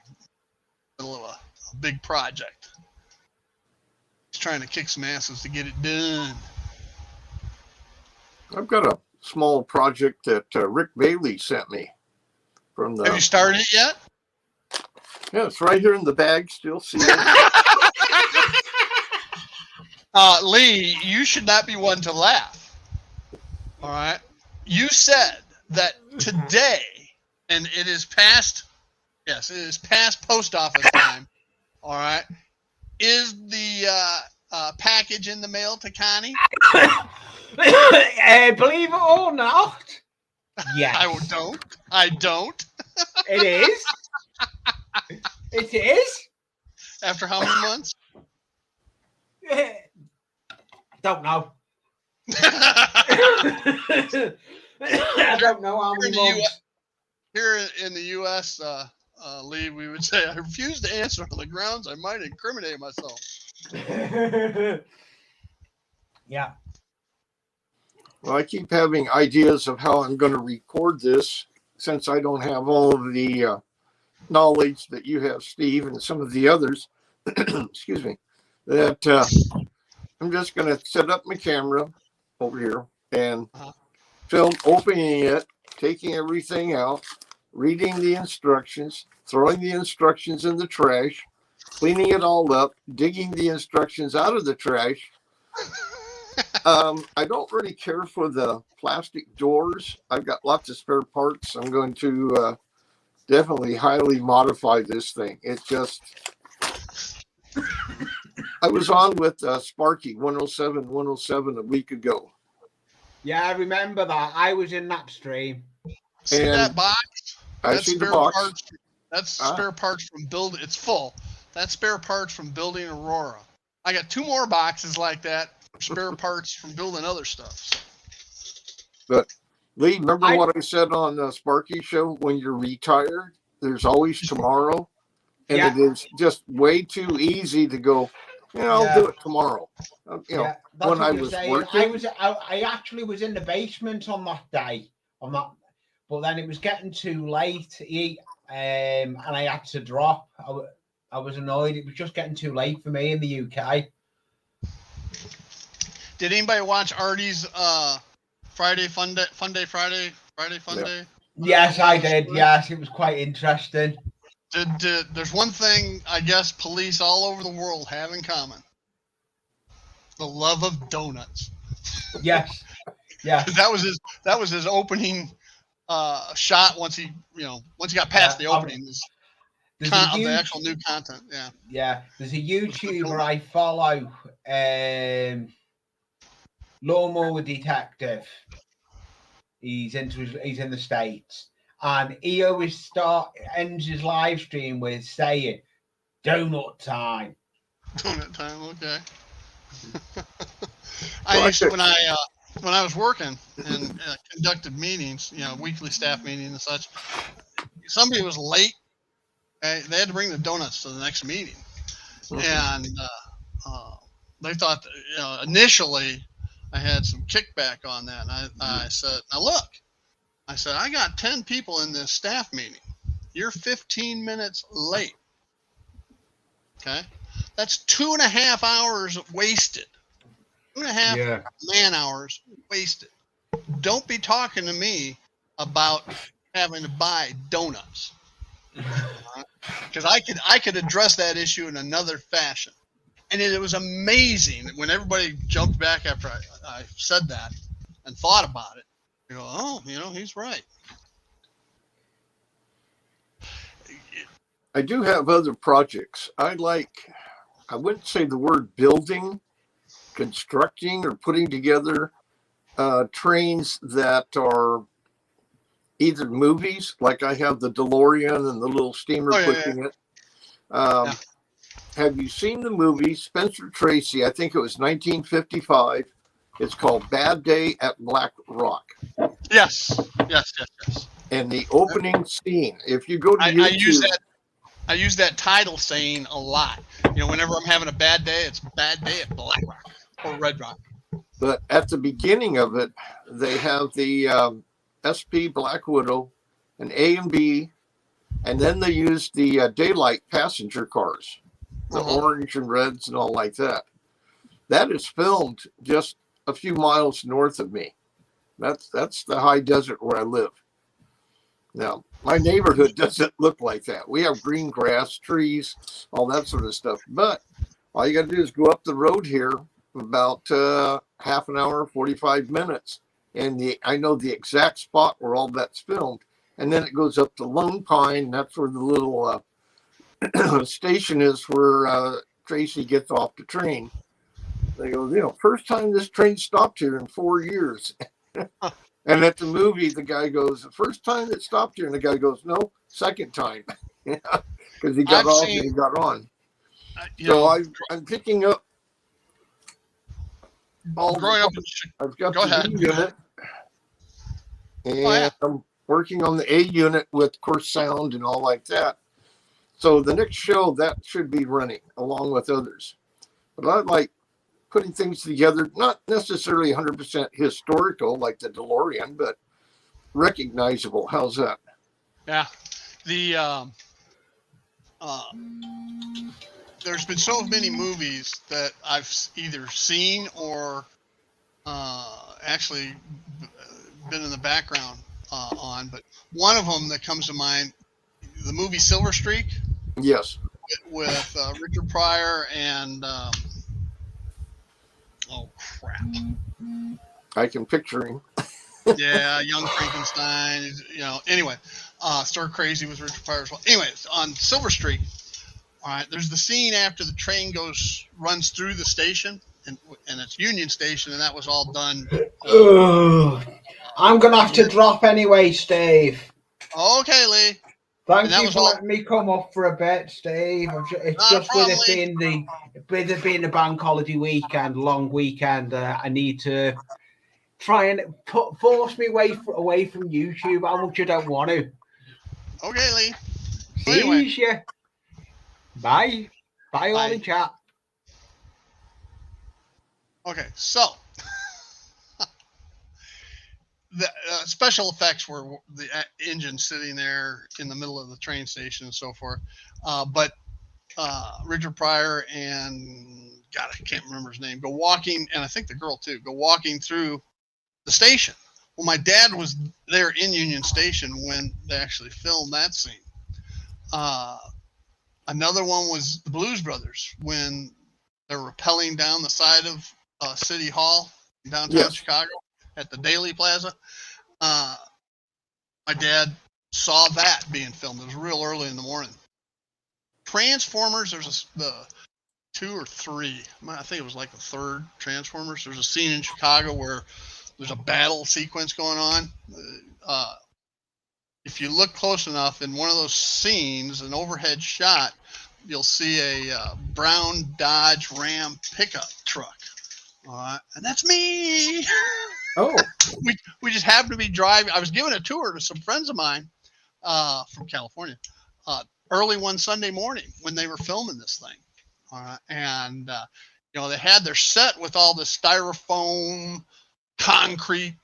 middle of a big project. He's trying to kick some asses to get it done. I've got a small project that Rick Bailey sent me from the. Have you started it yet? Yeah, it's right here in the bag. Still seeing it. Lee, you should not be one to laugh. All right. You said that today, and it is past Yes, it is past post office time. All right. Is the package in the mail to Connie? Believe it or not, yes. I don't. It is. It is. After how many months? Don't know. I don't know how many months. Here in the U.S., Lee, we would say, I refuse to answer on the grounds I might incriminate myself. Yeah. Well, I keep having ideas of how I'm going to record this since I don't have all of the knowledge that you have, Steve, and some of the others. Excuse me. That I'm just going to set up my camera over here and film opening it, taking everything out, reading the instructions, throwing the instructions in the trash, cleaning it all up, digging the instructions out of the trash. I don't really care for the plastic doors. I've got lots of spare parts. I'm going to definitely highly modify this thing. It just, I was on with Sparky 107 a week ago. Yeah, I remember that. I was in that stream. See that box? I see the box. That's spare parts from building. It's full. That's spare parts from building Aurora. I got 2 more boxes like that. Spare parts from building other stuff. But Lee, remember what I said on the Sparky show? When you're retired, there's always tomorrow, and it is just way too easy to go. I'll do it tomorrow. When I was working, I actually was in the basement on that day. But then it was getting too late, and I had to drop. I was annoyed. It was just getting too late for me in the UK. Did anybody watch Artie's Friday Fun Day? Yes, I did. Yes, it was quite interesting. There's one thing I guess police all over the world have in common: the love of donuts. Yes, yeah. That was his opening shot. Once he got past the opening, the actual new content. Yeah. There's a YouTuber I follow. Lawnmower Detective. He's in the States, and he always ends his live stream with saying donut time. Donut time, okay. I used to, when I was working and conducted meetings, weekly staff meetings and such, somebody was late. They had to bring the donuts to the next meeting, and they thought that, initially I had some kickback on that. And I said, now look, I got 10 people in this staff meeting. You're 15 minutes late. Okay. That's 2.5 hours wasted. 2.5 man hours wasted. Don't be talking to me about having to buy donuts. Because I could address that issue in another fashion. And it was amazing when everybody jumped back after I said that and thought about it. You go, he's right. I do have other projects. I wouldn't say the word building, constructing, or putting together trains that are either movies, like I have the DeLorean and the little steamer pushing it. Have you seen the movie Spencer Tracy? I think it was 1955. It's called Bad Day at Black Rock. Yes. And the opening scene, if you go to YouTube, I use that title saying a lot. Whenever I'm having a bad day, it's Bad Day at Black Rock or Red Rock. But at the beginning of it, they have the SP Black Widow, an A and B, and then they use the daylight passenger cars. The orange and reds and all like that. That is filmed just a few miles north of me. That's the high desert where I live. Now, my neighborhood doesn't look like that. We have green grass, trees, all that sort of stuff. But all you got to do is go up the road here about half an hour, 45 minutes. And I know the exact spot where all that's filmed. and then it goes up to Lone Pine. That's where the little station is where Tracy gets off the train. They go, first time this train stopped here in 4 years. And at the movie, the guy goes, the first time it stopped here. And the guy goes, no, second time. Because he got off and he got on. I'm picking up all growing up. I've got Go the ahead. B unit. And I'm working on the A unit with, of course, sound and all like that. So the next show, that should be running along with others. But I like putting things together, not necessarily 100% historical like the DeLorean, but recognizable. How's that? Yeah. There's been so many movies that I've either seen or actually been in the background on, but one of them that comes to mind, the movie Silver Streak. Yes. With Richard Pryor and oh crap! I can picture him. Yeah, Young Frankenstein. Anyway, Stir Crazy with Richard Pryor as well. Anyways, on Silver Streak, all right. There's the scene after the train runs through the station, and it's Union Station, and that was all done. I'm gonna have to drop anyway, Steve. Okay, Lee. Thank you for letting me come up for a bit, Steve. It's just with it being the bank holiday weekend, long weekend. I need to try and force me away from YouTube. How much I don't want to. Okay, Lee. See you. Bye. Bye, all in chat. Okay, so the special effects were the engine sitting there in the middle of the train station and so forth. But Richard Pryor and God, I can't remember his name, go walking, and I think the girl too, go walking through the station. Well, my dad was there in Union Station when they actually filmed that scene. Another one was the Blues Brothers when they're rappelling down the side of City Hall in downtown Chicago at the Daily Plaza. My dad saw that being filmed. It was real early in the morning. Transformers, there's the 2 or 3. I think it was like the 3rd Transformers. There's a scene in Chicago where there's a battle sequence going on. If you look close enough in one of those scenes, an overhead shot, you'll see a brown Dodge Ram pickup truck. And that's me. Oh. we just happened to be driving. I was giving a tour to some friends of mine from California early one Sunday morning when they were filming this thing. And they had their set with all the styrofoam, concrete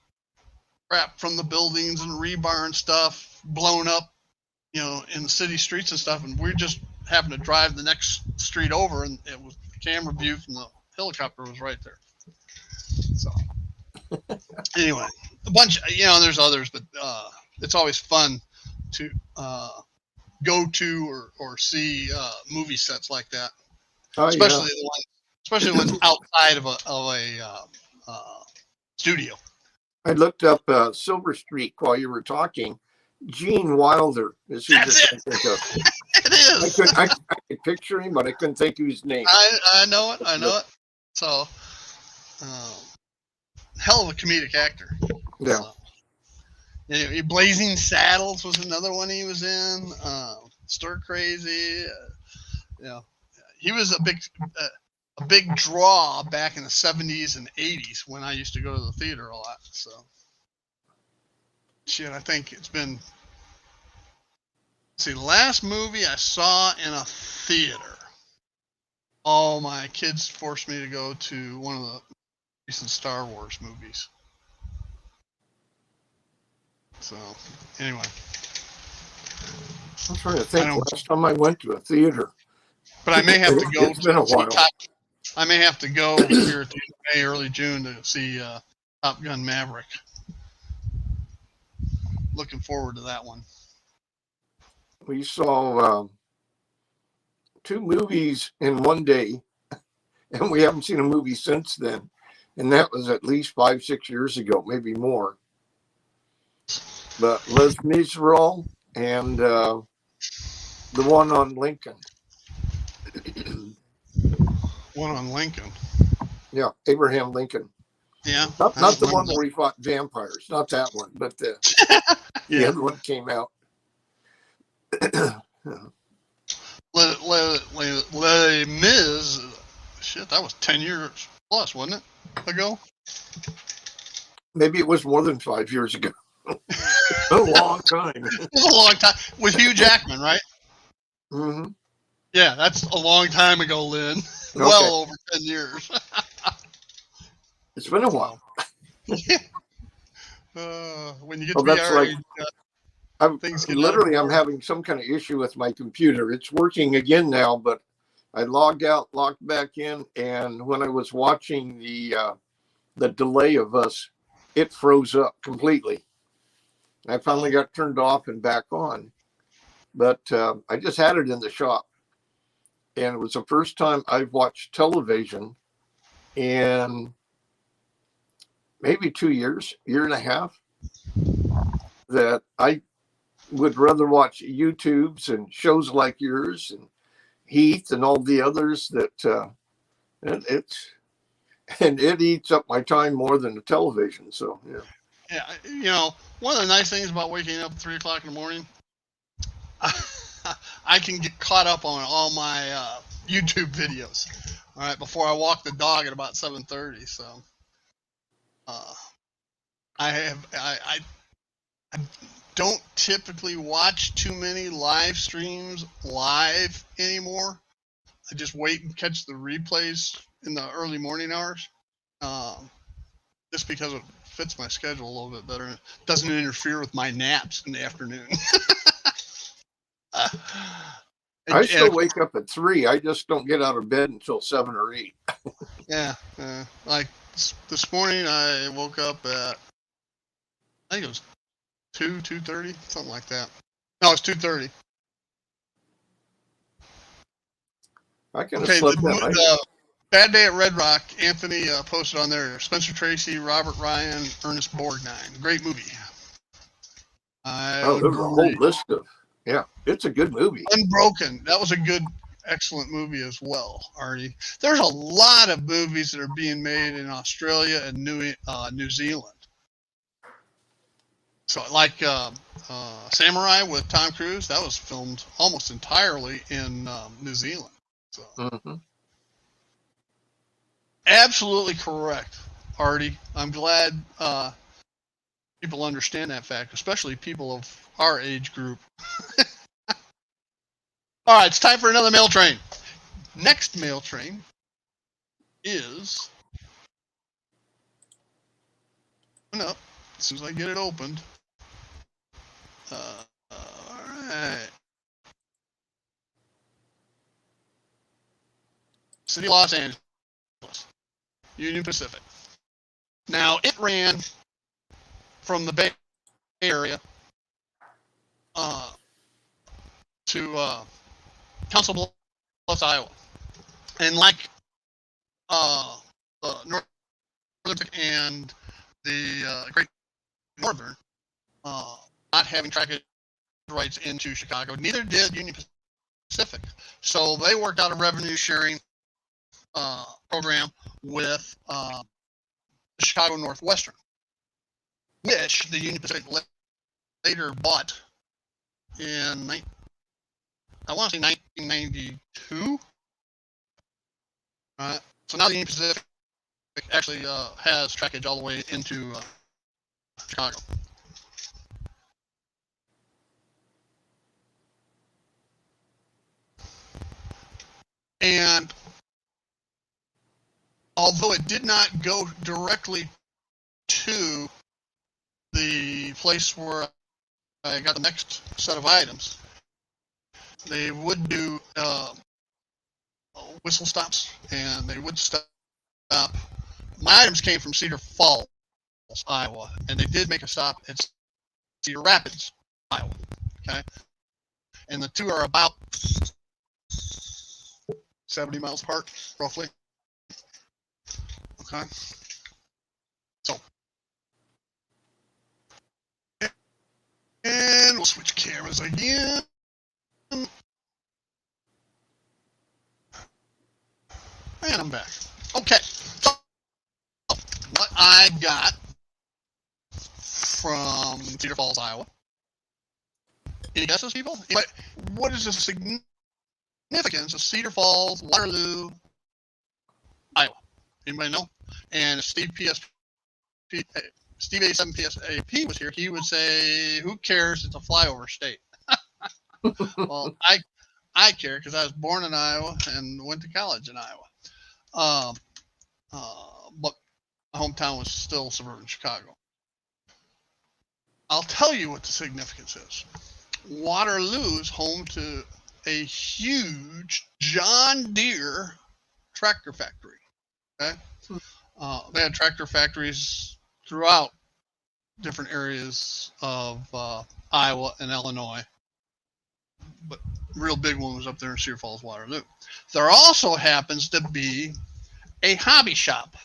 crap from the buildings and rebar and stuff blown up, in the city streets and stuff. And we just happened to drive the next street over, and it was the camera view from the helicopter was right there. So anyway, a bunch, there's others, but it's always fun to go to or see movie sets like that, especially the ones outside of a studio. I looked up Silver Streak while you were talking. Gene Wilder is who That's I think of. It is. I could picture him, but I couldn't think of his name. I know it. I know it. So, hell of a comedic actor. Yeah. So, Blazing Saddles was another one he was in. Stir Crazy. He was a big draw back in the 70s and 80s when I used to go to the theater a lot. So, I think it's been. The last movie I saw in a theater. Oh, my kids forced me to go to one of the recent Star Wars movies. So, anyway. I'm trying to think last time I went to a theater. But I may have to go. It's been a while. I may have to go here at the end of May, early June to see Top Gun Maverick. Looking forward to that one. We saw 2 movies in one day, and we haven't seen a movie since then. And that was at least 5-6 years ago, maybe more. But Les Miserables and the one on Lincoln. One on Lincoln. Yeah, Abraham Lincoln. Yeah. Not the one where he fought vampires. Not that one, but the other one came out. Les Mis. Shit, that was 10 years plus, wasn't it? Ago? Maybe it was more than 5 years ago. A long time. It was a long time. With Hugh Jackman, right? Mm-hmm. Yeah, that's a long time ago, Lynn. Okay. Well over 10 years. It's been a while. When you get to be our age, I'm having some kind of issue with my computer. It's working again now, but I logged out, logged back in, and when I was watching the delay of us, it froze up completely. I finally got turned off and back on, but I just had it in the shop, and it was the first time I've watched television in maybe 2 years, year and a half, that I would rather watch YouTubes and shows like yours and Heath and all the others that it eats up my time more than the television. So yeah, one of the nice things about waking up at 3 o'clock in the morning, I can get caught up on all my YouTube videos. All right, before I walk the dog at about 7:30. So I don't typically watch too many live streams live anymore. I just wait and catch the replays in the early morning hours, just because it fits my schedule a little bit better. It doesn't interfere with my naps in the afternoon. I still wake up at 3. I just don't get out of bed until 7 or 8. Yeah, like this morning I woke up at, I think it was 2:30, something like that. No, it's 2:30. I kind of slept that night. Bad Day at Red Rock, Anthony posted on there, Spencer Tracy, Robert Ryan, Ernest Borgnine. Great movie. There's a whole list of, it's a good movie. Unbroken, that was a good, excellent movie as well, Artie. There's a lot of movies that are being made in Australia and New Zealand. So like Samurai with Tom Cruise, that was filmed almost entirely in New Zealand. So. Mm-hmm. Absolutely correct, Artie. I'm glad people understand that fact, especially people of our age group. All right, it's time for another mail train. Next mail train is up as soon as I get it opened. All right. City of Los Angeles. Union Pacific. Now, it ran from the Bay Area to Council Bluffs, Iowa. And like Northern and the Great Northern, not having trackage rights into Chicago, neither did Union Pacific. So they worked out a revenue sharing program with the Chicago Northwestern, which the Union Pacific later bought in, I want to say 1992. So now the Union Pacific actually has trackage all the way into Chicago. And although it did not go directly to the place where I got the next set of items, they would do whistle stops, and they would stop. My items came from Cedar Falls, Iowa, and they did make a stop at Cedar Rapids, Iowa. Okay, and the two are about 70 miles apart, roughly. Okay. So will switch cameras again. And I'm back. Okay. So, what I got from Cedar Falls, Iowa. Any guesses, people? What is the significance of Cedar Falls, Waterloo, Iowa? Anybody know? And Steve A7PSAP was here, he would say, who cares? It's a flyover state. Well, I care because I was born in Iowa and went to college in Iowa. But my hometown was still suburban Chicago. I'll tell you what the significance is. Waterloo is home to a huge John Deere tractor factory. Okay, they had tractor factories throughout different areas of Iowa and Illinois, but real big one was up there in Cedar Falls, Waterloo. There also happens to be a hobby shop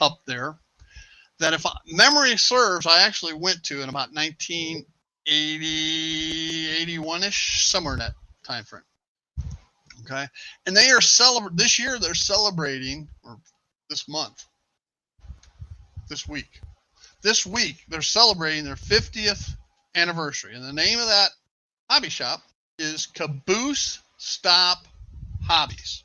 up there that, if memory serves, I actually went to in about 1980, 81-ish, somewhere in that time frame. Okay, and they are this year they're celebrating, or this month, this week they're celebrating their 50th anniversary, and the name of that hobby shop is Caboose Stop Hobbies.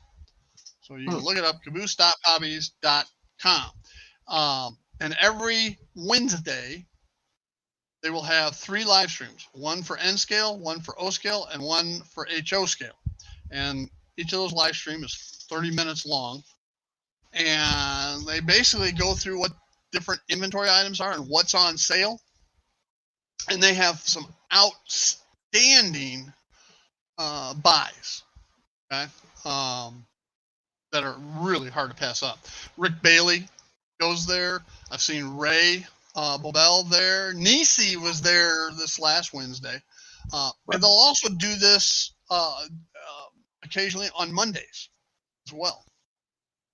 So you can look it up, caboosetophobbies.com. And every Wednesday, they will have 3 live streams, one for N scale, one for O scale, and one for HO scale. And each of those live streams is 30 minutes long. And they basically go through what different inventory items are and what's on sale. And they have some outstanding buys, okay, that are really hard to pass up. Rick Bailey goes there. I've seen Ray Bobel there. Nisi was there this last Wednesday. And they'll also do this occasionally on Mondays as well.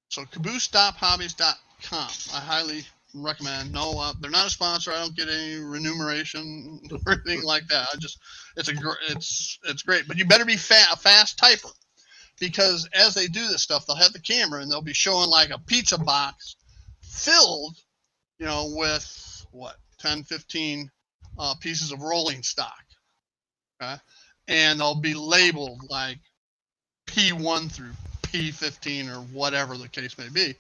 So caboosetophobbies.com. I highly recommend. No, they're not a sponsor. I don't get any remuneration or anything like that. It's great. But you better be a fast typer, because as they do this stuff, they'll have the camera and they'll be showing like a pizza box filled, with 10, 15 pieces of rolling stock. Okay, and they'll be labeled like P1 through P15 or whatever the case may be.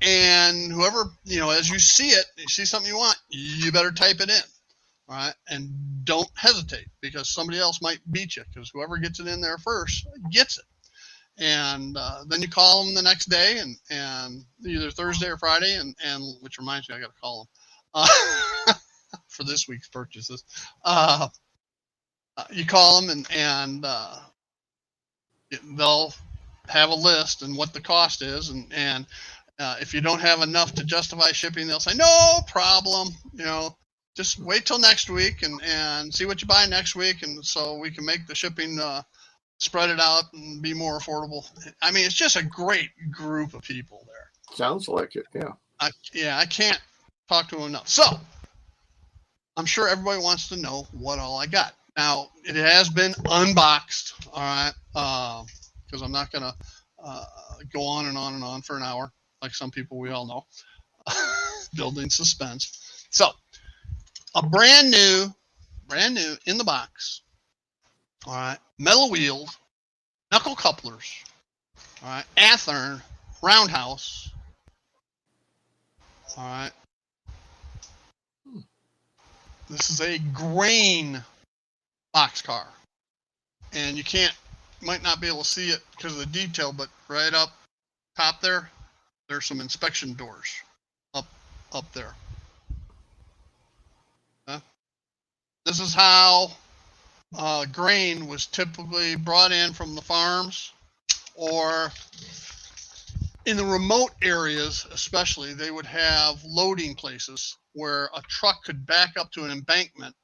And whoever, as you see it, you see something you want, you better type it in. All right. And don't hesitate, because somebody else might beat you, because whoever gets it in there first gets it. And then you call them the next day, and either Thursday or Friday, and which reminds me, I got to call them for this week's purchases. You call them, and they'll have a list and what the cost is, and if you don't have enough to justify shipping, they'll say no problem. Just wait till next week and see what you buy next week, and so we can make the shipping spread it out and be more affordable. I mean, it's just a great group of people there. Sounds like it, yeah. I can't talk to them enough. So I'm sure everybody wants to know what all I got. Now, it has been unboxed, all right, because I'm not going to go on and on and on for an hour, like some people we all know, building suspense. So, a brand new in the box, all right, metal wheels, knuckle couplers, all right, Athearn, roundhouse, all right. This is a grain boxcar, and you might not be able to see it because of the detail, but right up top there's some inspection doors up there. This is how grain was typically brought in from the farms, or in the remote areas especially, they would have loading places where a truck could back up to an embankment,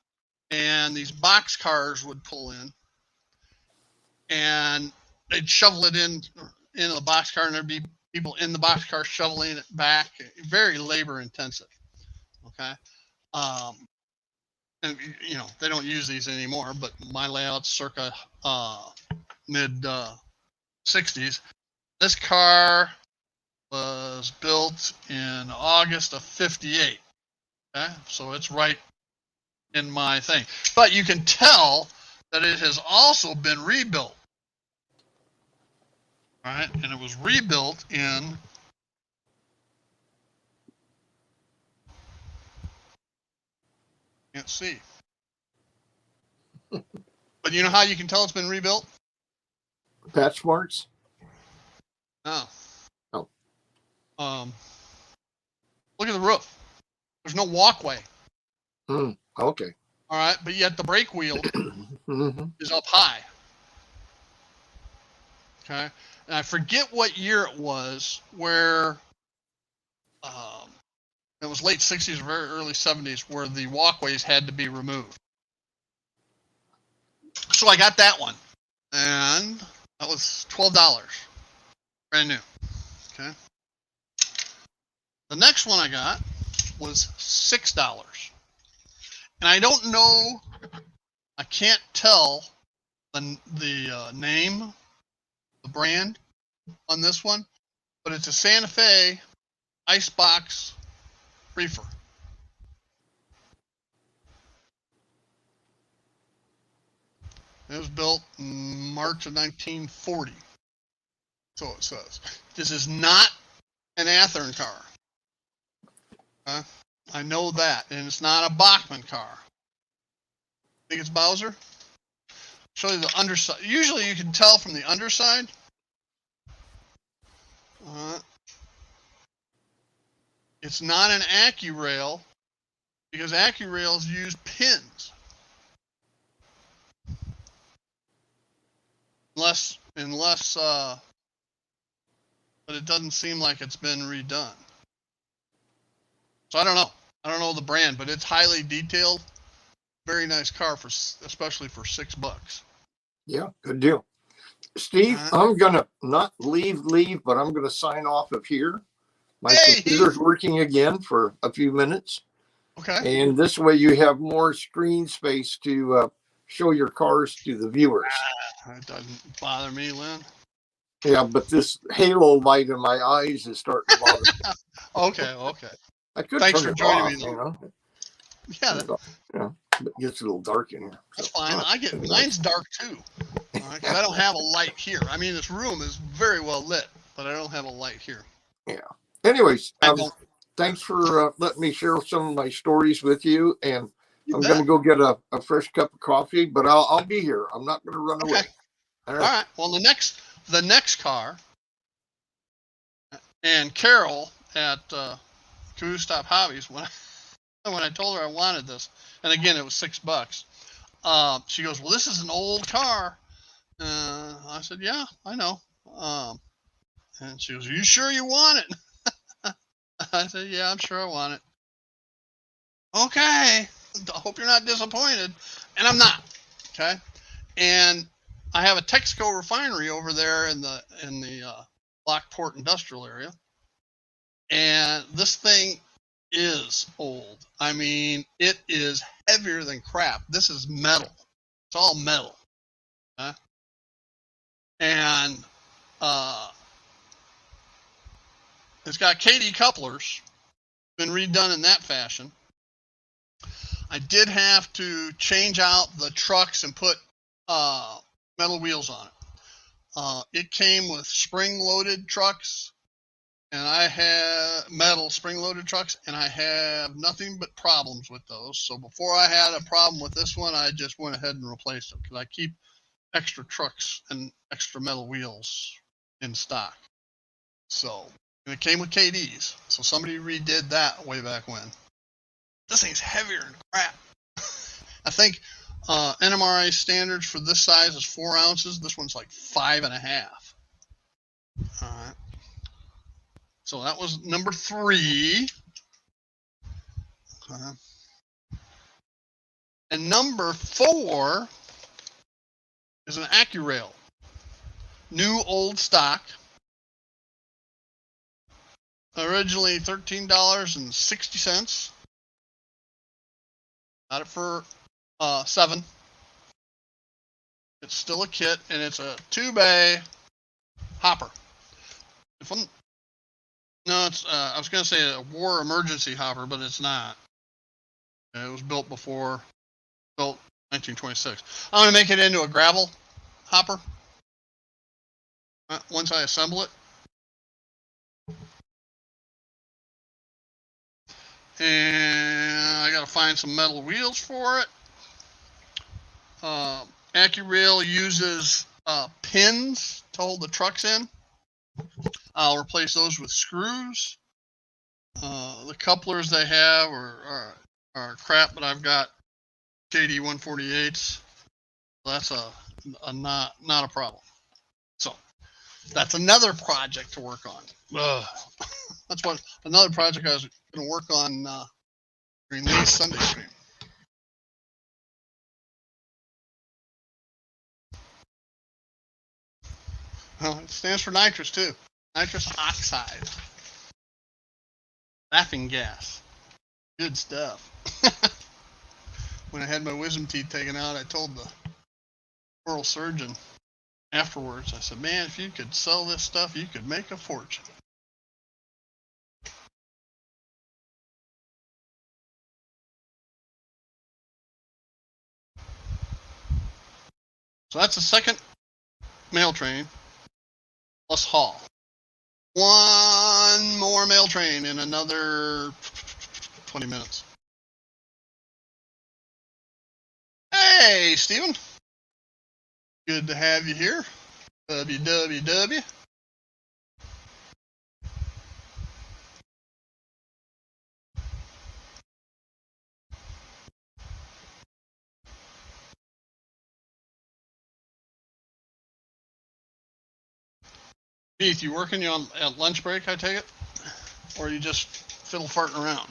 and these box cars would pull in, and they'd shovel it into the box car, and there'd be people in the box car shoveling it back. Very labor intensive. Okay. and they don't use these anymore, but my layout's circa mid 60s. This car was built in August of 58. Okay, so it's right in my thing. But you can tell that it has also been rebuilt. All right, and it was rebuilt in can't see. But you know how you can tell it's been rebuilt? Patch marks? No. Oh. Look at the roof. There's no walkway. Okay. All right, but yet the brake wheel Mm-hmm. is up high. Okay, and I forget what year it was where it was late 60s or very early 70s where the walkways had to be removed. So I got that one, and that was $12, brand new. Okay. The next one I got was $6, and I don't know. I can't tell the name, the brand on this one, but it's a Santa Fe Icebox Reefer. It was built in March of 1940. So it says. This is not an Athearn car. I know that. And it's not a Bachmann car. Think it's Bowser? Show you the underside. Usually you can tell from the underside. It's not an AccuRail because AccuRails use pins. Unless but it doesn't seem like it's been redone. So I don't know. I don't know the brand, but it's highly detailed. Very nice car especially for $6. Yeah, good deal. Steve, I'm gonna not leave, but I'm gonna sign off of here. My computer's working again for a few minutes. Okay. And this way you have more screen space to show your cars to the viewers. It doesn't bother me, Lynn. Yeah, but this halo light in my eyes is starting to bother me. Okay. I could Thanks turn for it joining off, me, though. you know. Yeah. It gets a little dark in here. That's fine. Mine's dark too. Because I don't have a light here. I mean, this room is very well lit, but I don't have a light here. Yeah. Anyways, thanks for letting me share some of my stories with you. And I'm going to go get a fresh cup of coffee, but I'll be here. I'm not going to run away. All right. Well, the next car, and Carol at Caboose Stop Hobbies, when I told her I wanted this, and again it was $6. She goes, "Well, this is an old car." I said, "Yeah, I know." And she goes, "Are you sure you want it?" I said, "Yeah, I'm sure I want it." Okay. I hope you're not disappointed, and I'm not. Okay. And I have a Texaco refinery over there in the Lockport industrial area, and this thing is old. I mean, it is heavier than crap. This is metal. It's all metal. And it's got KD couplers, been redone in that fashion. I did have to change out the trucks and put metal wheels on it. It came with spring-loaded trucks, and I have metal spring-loaded trucks, and I have nothing but problems with those. So before I had a problem with this one, I just went ahead and replaced it because I keep extra trucks and extra metal wheels in stock. So, and it came with KDs. So somebody redid that way back when. This thing's heavier than crap. I think NMRA standards for this size is 4 ounces. This one's like 5.5. All right. So that was number 3. And number 4 is an AccuRail. New old stock. Originally $13.60. Got it for $7. It's still a kit, and it's a 2-bay hopper. No, it's I was gonna say a war emergency hopper, but it's not. It was built 1926. I'm gonna make it into a gravel hopper once I assemble it. And I gotta find some metal wheels for it. AccuRail uses pins to hold the trucks in. I'll replace those with screws. The couplers they have are crap, but I've got KD 148s. That's not a problem. So that's another project to work on. That's another project I was going to work on during Lee's Sunday stream. Well, it stands for nitrous too. Nitrous oxide. Laughing gas. Good stuff. When I had my wisdom teeth taken out, I told the oral surgeon afterwards, I said, man, if you could sell this stuff, you could make a fortune. So that's the second mail train plus haul. One more mail train in another 20 minutes. Hey, Steven. Good to have you here. WWW. Keith, you working on at lunch break, I take it? Or are you just fiddle farting around?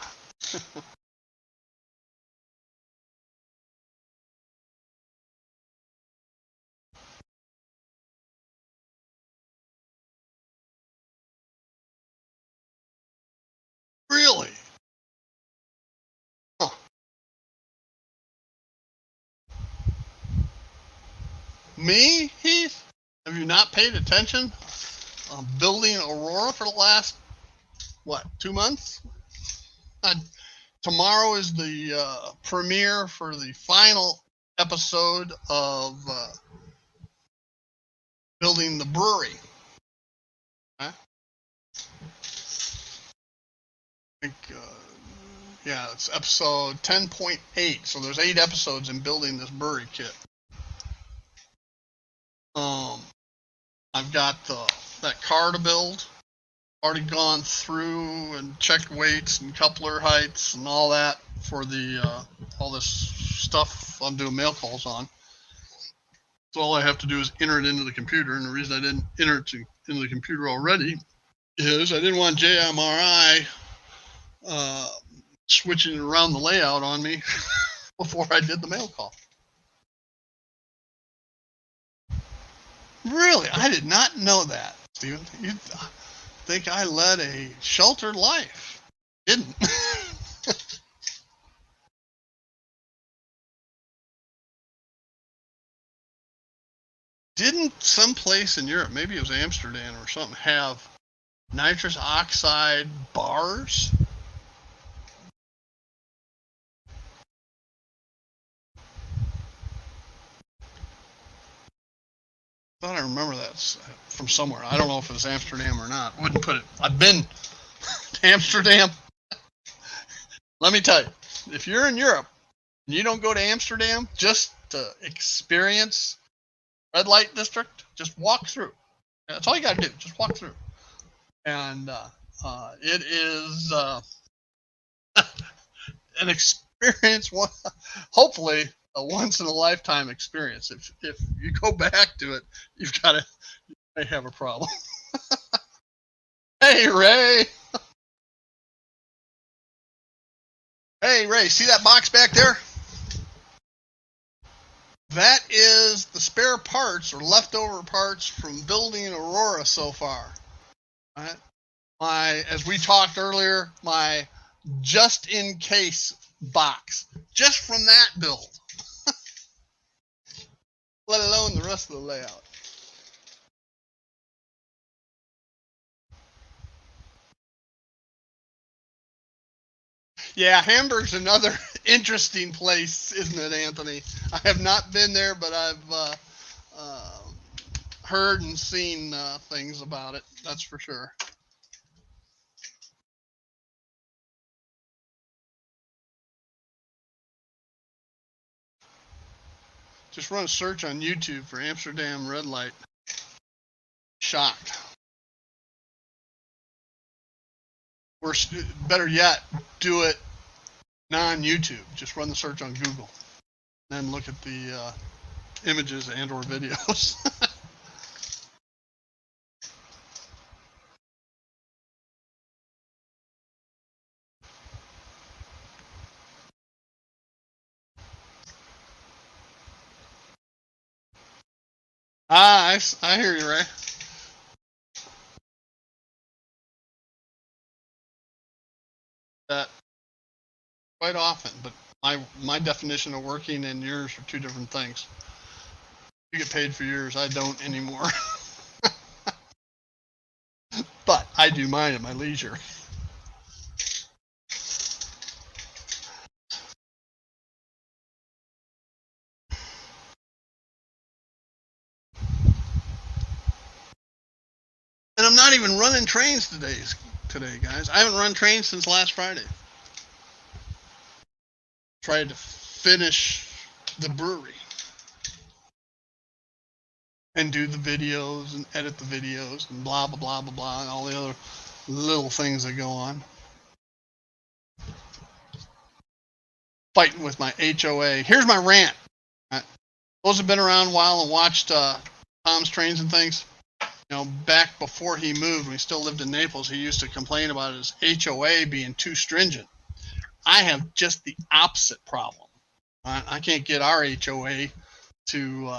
Really? Huh. Me, Heath? Have you not paid attention? I'm building Aurora for the last, 2 months? Tomorrow is the premiere for the final episode of building the brewery. Huh? I think, it's episode 10.8. So there's 8 episodes in building this brewery kit. I've got that car to build. Already gone through and checked weights and coupler heights and all that for the all this stuff I'm doing mail calls on. So all I have to do is enter it into the computer, and the reason I didn't enter it into the computer already is I didn't want JMRI switching around the layout on me before I did the mail call. Really? I did not know that, Steven. You think I led a sheltered life? Didn't. Didn't someplace in Europe, maybe it was Amsterdam or something, have nitrous oxide bars? I thought I remember that from somewhere. I don't know if it was Amsterdam or not. Wouldn't put it. I've been to Amsterdam. Let me tell you, if you're in Europe and you don't go to Amsterdam just to experience red light district, just walk through. That's all you got to do. Just walk through. And it is an experience, hopefully a once in a lifetime experience. If you go back to it, you may have a problem. Hey, Ray. Hey, Ray, see that box back there? That is the spare parts or leftover parts from building Aurora so far. All right. As we talked earlier, my just in case box just from that build, let alone the rest of the layout. Yeah, Hamburg's another interesting place, isn't it, Anthony? I have not been there, but I've heard and seen things about it. That's for sure. Just run a search on YouTube for Amsterdam red light. Shocked. Or better yet, do it non-YouTube. Just run the search on Google. Then look at the images and or videos. I hear you, Ray. That quite often, but my definition of working and yours are two different things. You get paid for yours. I don't anymore. But I do mine at my leisure. And I'm not even running trains today, guys. I haven't run trains since last Friday. Tried to finish the brewery and do the videos and edit the videos and blah, blah, blah, blah, blah, and all the other little things that go on. Fighting with my HOA. Here's my rant. Those have been around a while and watched Tom's Trains and Things. You know, back before he moved, when he still lived in Naples, he used to complain about his HOA being too stringent. I have just the opposite problem. I can't get our HOA to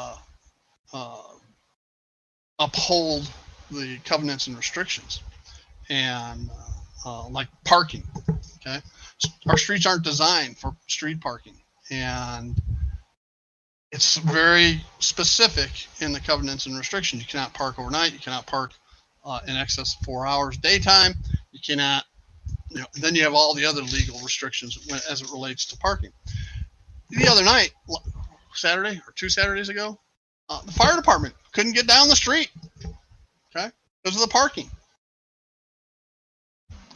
uphold the covenants and restrictions, and like parking. Okay, our streets aren't designed for street parking, and it's very specific in the covenants and restrictions. You cannot park overnight. You cannot park in excess of 4 hours daytime. You cannot, then you have all the other legal restrictions as it relates to parking. The other night, Saturday or 2 Saturdays ago, the fire department couldn't get down the street, okay, because of the parking.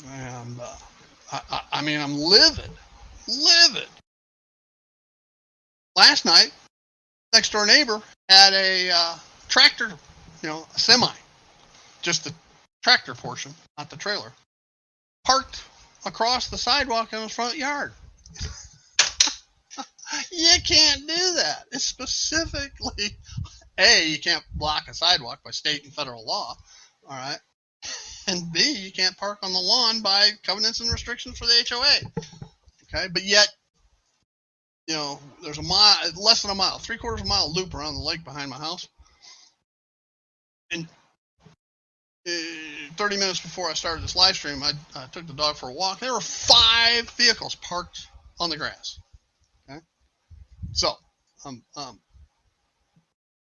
And I mean, I'm livid. Last night, next door neighbor had a tractor, a semi, just the tractor portion, not the trailer, parked across the sidewalk in his front yard. You can't do that. It's specifically, A, you can't block a sidewalk by state and federal law, all right? And B, you can't park on the lawn by covenants and restrictions for the HOA, okay? But yet, there's a mile, less than a mile, 3/4 of a mile loop around the lake behind my house. And 30 minutes before I started this live stream, I took the dog for a walk. There were 5 vehicles parked on the grass. Okay, so I'm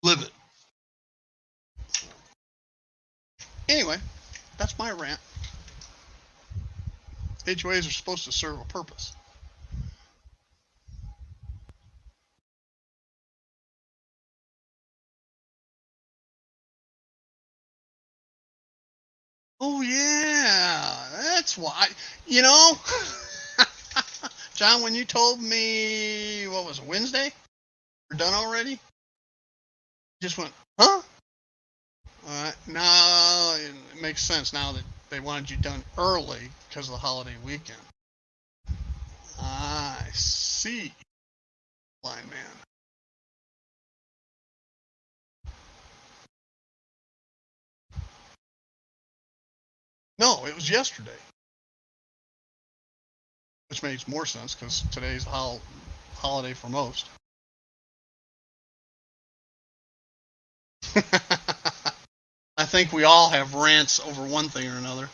livid. Anyway, that's my rant. HOAs are supposed to serve a purpose. Oh yeah, that's why. John, when you told me, what was it, Wednesday? We're done already? Just went, huh? All right, now it makes sense now that they wanted you done early because of the holiday weekend. I see, blind man. No, it was yesterday. Which makes more sense because today's holiday for most. I think we all have rants over one thing or another.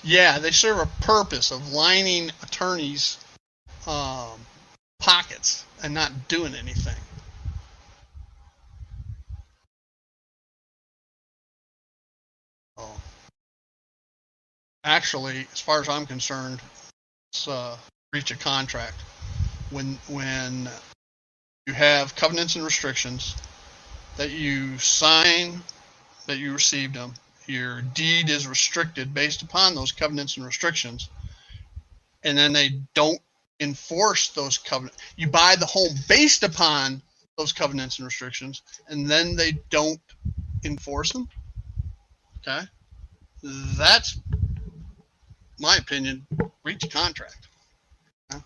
Yeah, they serve a purpose of lining attorneys' pockets and not doing anything. Oh. Actually, as far as I'm concerned, it's breach of contract. When you have covenants and restrictions that you sign, that you received them, your deed is restricted based upon those covenants and restrictions, and then they don't enforce those covenants. You buy the home based upon those covenants and restrictions, and then they don't enforce them. Okay, that's my opinion, breach of contract. Okay?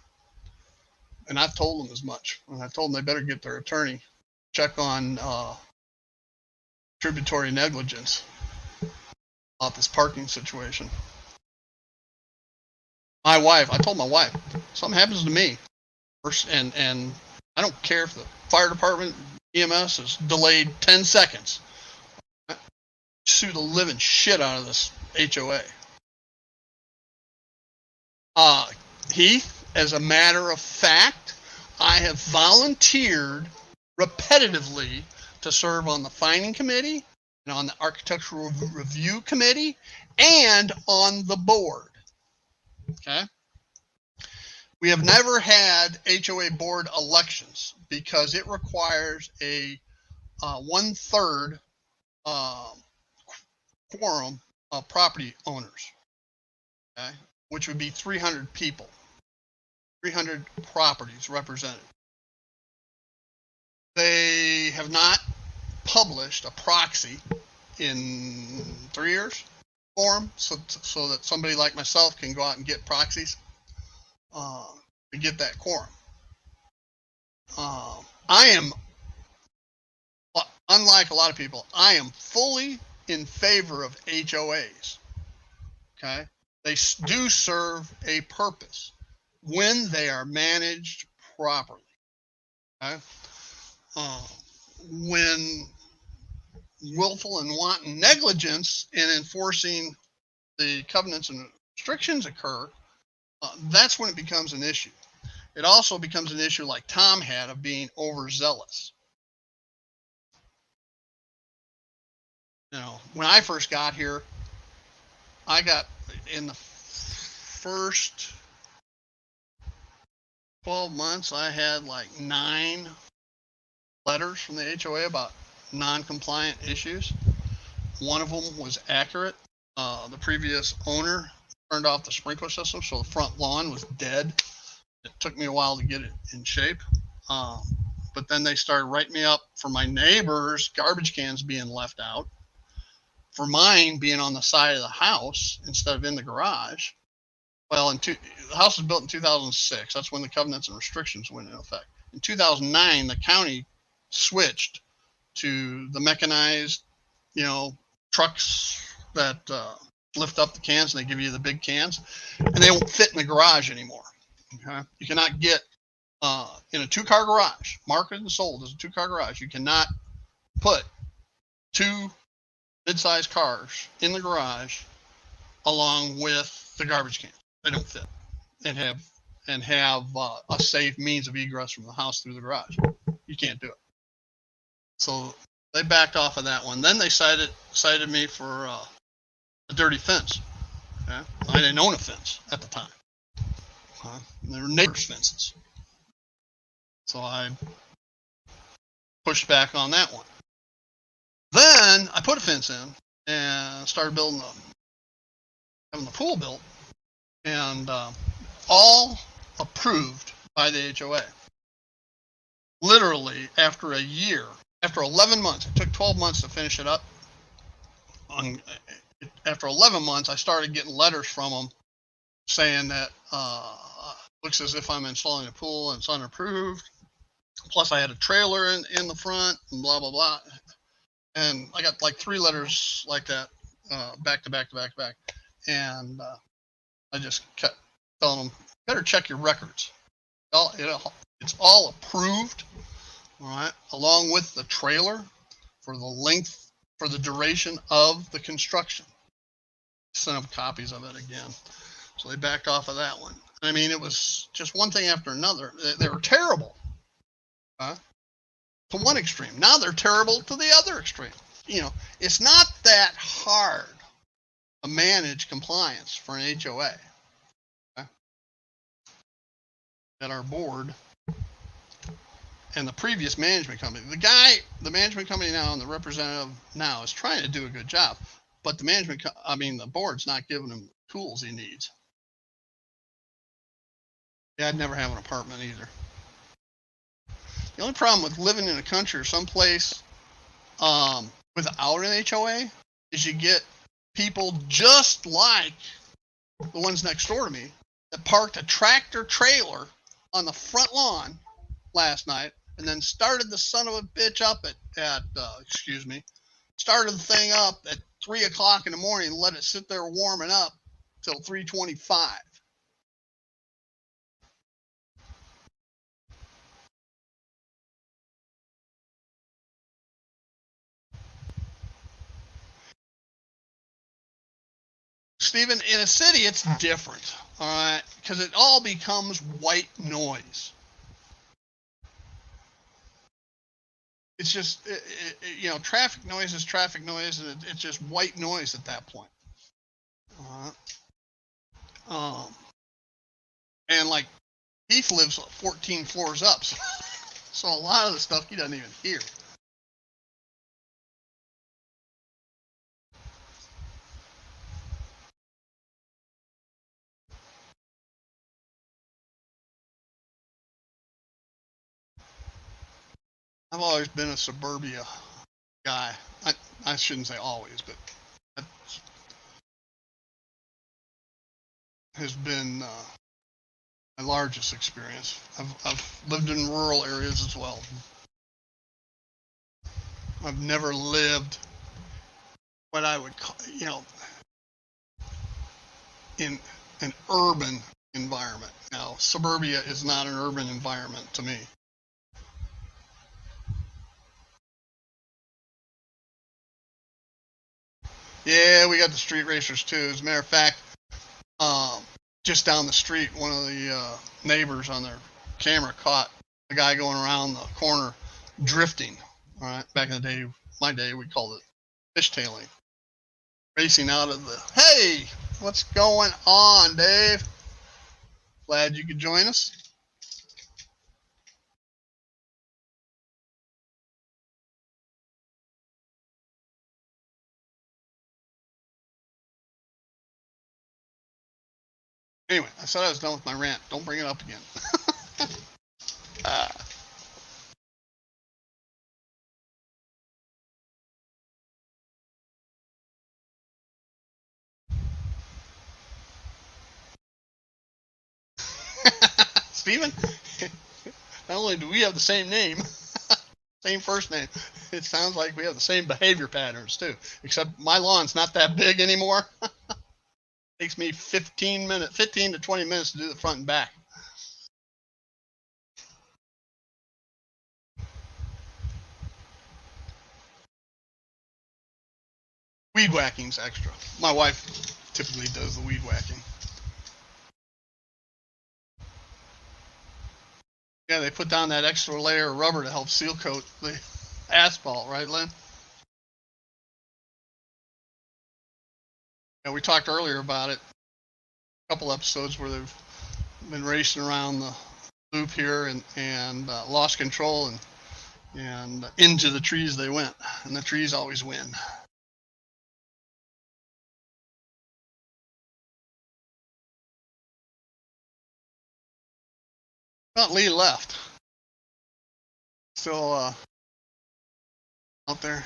And I've told them as much. And I told them they better get their attorney check on contributory negligence about this parking situation. My wife, I told my wife, something happens to me, and I don't care if the fire department, EMS is delayed 10 seconds. Sue the living shit out of this HOA. Heath, as a matter of fact, I have volunteered repetitively to serve on the fining committee and on the architectural review committee and on the board. Okay. We have never had HOA board elections because it requires a 1/3 quorum of property owners, okay, which would be 300 people, 300 properties represented. They have not published a proxy in 3 years for them, so that somebody like myself can go out and get proxies to get that quorum. I am, unlike a lot of people, I am fully in favor of HOAs. Okay, they do serve a purpose when they are managed properly. Okay, when willful and wanton negligence in enforcing the covenants and restrictions occur, that's when it becomes an issue. It also becomes an issue like Tom had of being overzealous. You know, when I first got here, I got in the first 12 months, I had like 9 letters from the HOA about non-compliant issues. One of them was accurate. The previous owner turned off the sprinkler system, so the front lawn was dead. It took me a while to get it in shape. But then they started writing me up for my neighbors' garbage cans being left out, for mine being on the side of the house instead of in the garage. Well, the house was built in 2006. That's when the covenants and restrictions went into effect. In 2009, the county switched to the mechanized, trucks that lift up the cans and they give you the big cans, and they don't fit in the garage anymore. Okay? You cannot get in a 2-car garage, marketed and sold as a 2-car garage. You cannot put 2 mid-sized cars in the garage along with the garbage can. They don't fit and have a safe means of egress from the house through the garage. You can't do it. So they backed off of that one. Then they cited me for a dirty fence. Okay? I didn't own a fence at the time. They were neighbors' fences. So I pushed back on that one. Then I put a fence in and started having the pool built, and all approved by the HOA. Literally after a year, after 11 months, it took 12 months to finish it up. After 11 months, I started getting letters from them saying that looks as if I'm installing a pool and it's unapproved. Plus, I had a trailer in the front and blah, blah, blah. And I got like 3 letters like that, back to back to back to back. And I just kept telling them, better check your records. It's all approved, all right, along with the trailer for the duration of the construction. sent them copies of it again. So they backed off of that one. I mean, it was just one thing after another. They were terrible to one extreme. Now they're terrible to the other extreme. You know, it's not that hard to manage compliance for an HOA. At our board and the previous management company, the management company now and the representative now is trying to do a good job, but the board's not giving him the tools he needs. Yeah, I'd never have an apartment either. The only problem with living in a country or someplace without an HOA is you get people just like the ones next door to me that parked a tractor trailer on the front lawn last night and then started the son of a bitch up started the thing up at 3 o'clock in the morning and let it sit there warming up till 3:25. Stephen, in a city, it's different, all right, because it all becomes white noise. It's just, traffic noise is traffic noise, and it's just white noise at that point. And like Heath lives 14 floors up, so a lot of the stuff he doesn't even hear. I've always been a suburbia guy. I shouldn't say always, but that has been my largest experience. I've lived in rural areas as well. I've never lived what I would call, in an urban environment. Now, suburbia is not an urban environment to me. Yeah, we got the street racers too. As a matter of fact, just down the street, one of the neighbors on their camera caught a guy going around the corner drifting. All right, back in the day, my day, we called it fishtailing. Racing out of the, hey, what's going on, Dave? Glad you could join us. Anyway, I said I was done with my rant. Don't bring it up again. Stephen, not only do we have the same name, same first name, it sounds like we have the same behavior patterns too, except my lawn's not that big anymore. Takes me 15 to 20 minutes to do the front and back. Weed whacking's extra. My wife typically does the weed whacking. Yeah, they put down that extra layer of rubber to help seal coat the asphalt, right, Lynn? Yeah, we talked earlier about it. A couple episodes where they've been racing around the loop here and lost control and into the trees they went, and the trees always win. Well, Lee left. Still out there.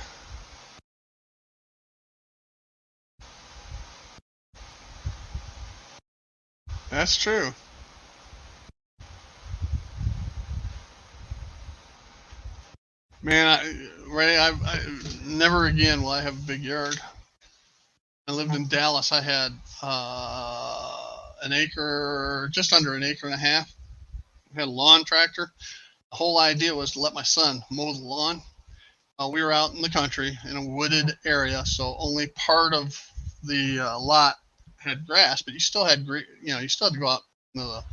That's true. Man, Ray, I never again will I have a big yard. I lived in Dallas. I had an acre, just under an acre and a half. I had a lawn tractor. The whole idea was to let my son mow the lawn. We were out in the country in a wooded area, so only part of the lot had grass, but you still had you still had to go out into the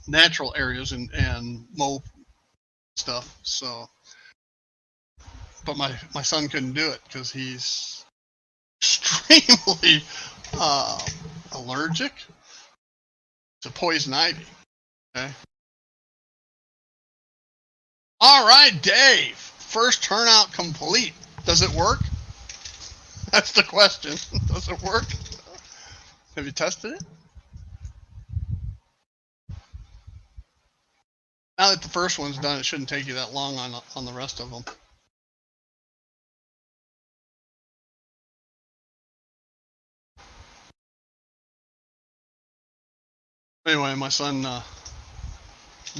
natural areas and mow stuff. So, but my son couldn't do it because he's extremely allergic to poison ivy. Okay. All right, Dave. First turnout complete. Does it work? That's the question. Does it work? Have you tested it? Now that the first one's done, it shouldn't take you that long on the rest of them. Anyway, my son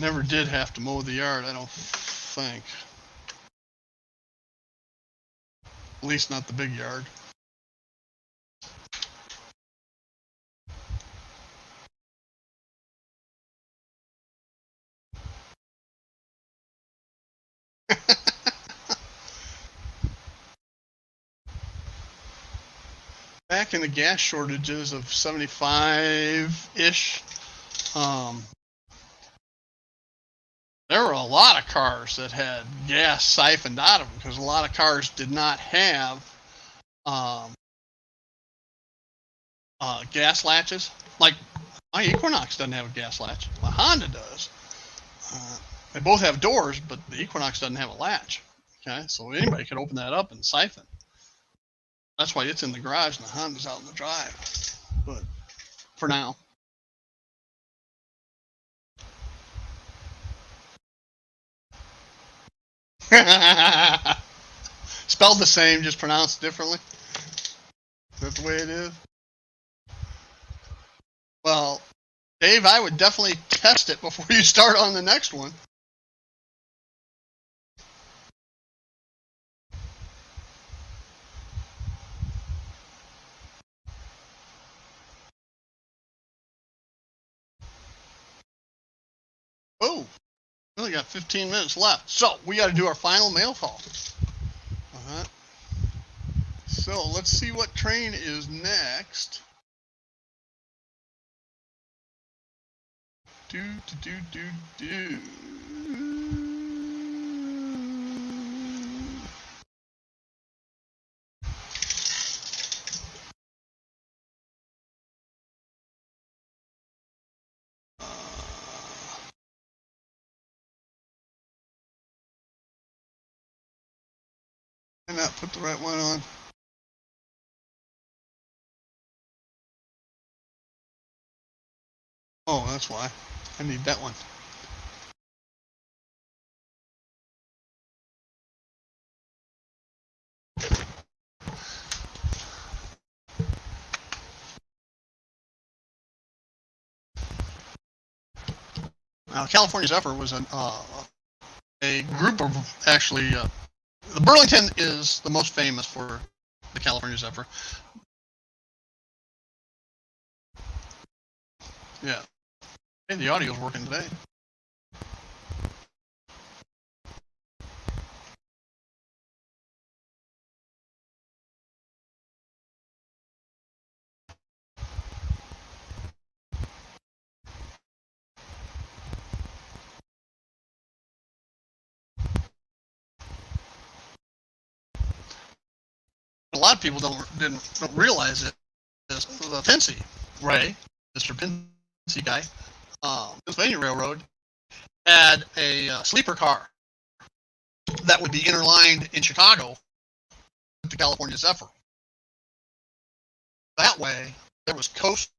never did have to mow the yard, I don't think. At least not the big yard. Back in the gas shortages of 75-ish, there were a lot of cars that had gas siphoned out of them because a lot of cars did not have gas latches. Like my Equinox doesn't have a gas latch. My Honda does. They both have doors, but the Equinox doesn't have a latch. Okay, so anybody could open that up and siphon. That's why it's in the garage and the Honda's out in the drive. But for now. Spelled the same, just pronounced differently. Is that the way it is? Well, Dave, I would definitely test it before you start on the next one. Oh, we only got 15 minutes left. So we got to do our final mail call. So let's see what train is next. Do. And not put the right one on. Oh, that's why. I need that one. Now, California Zephyr was a group of actually. The Burlington is the most famous for the California Zephyr. Yeah. Hey, the audio's working today. A lot of people don't realize it. Is the Pincy Ray, Mr. Pincy guy, Pennsylvania Railroad had a sleeper car that would be interlined in Chicago with the California Zephyr. That way, there was coast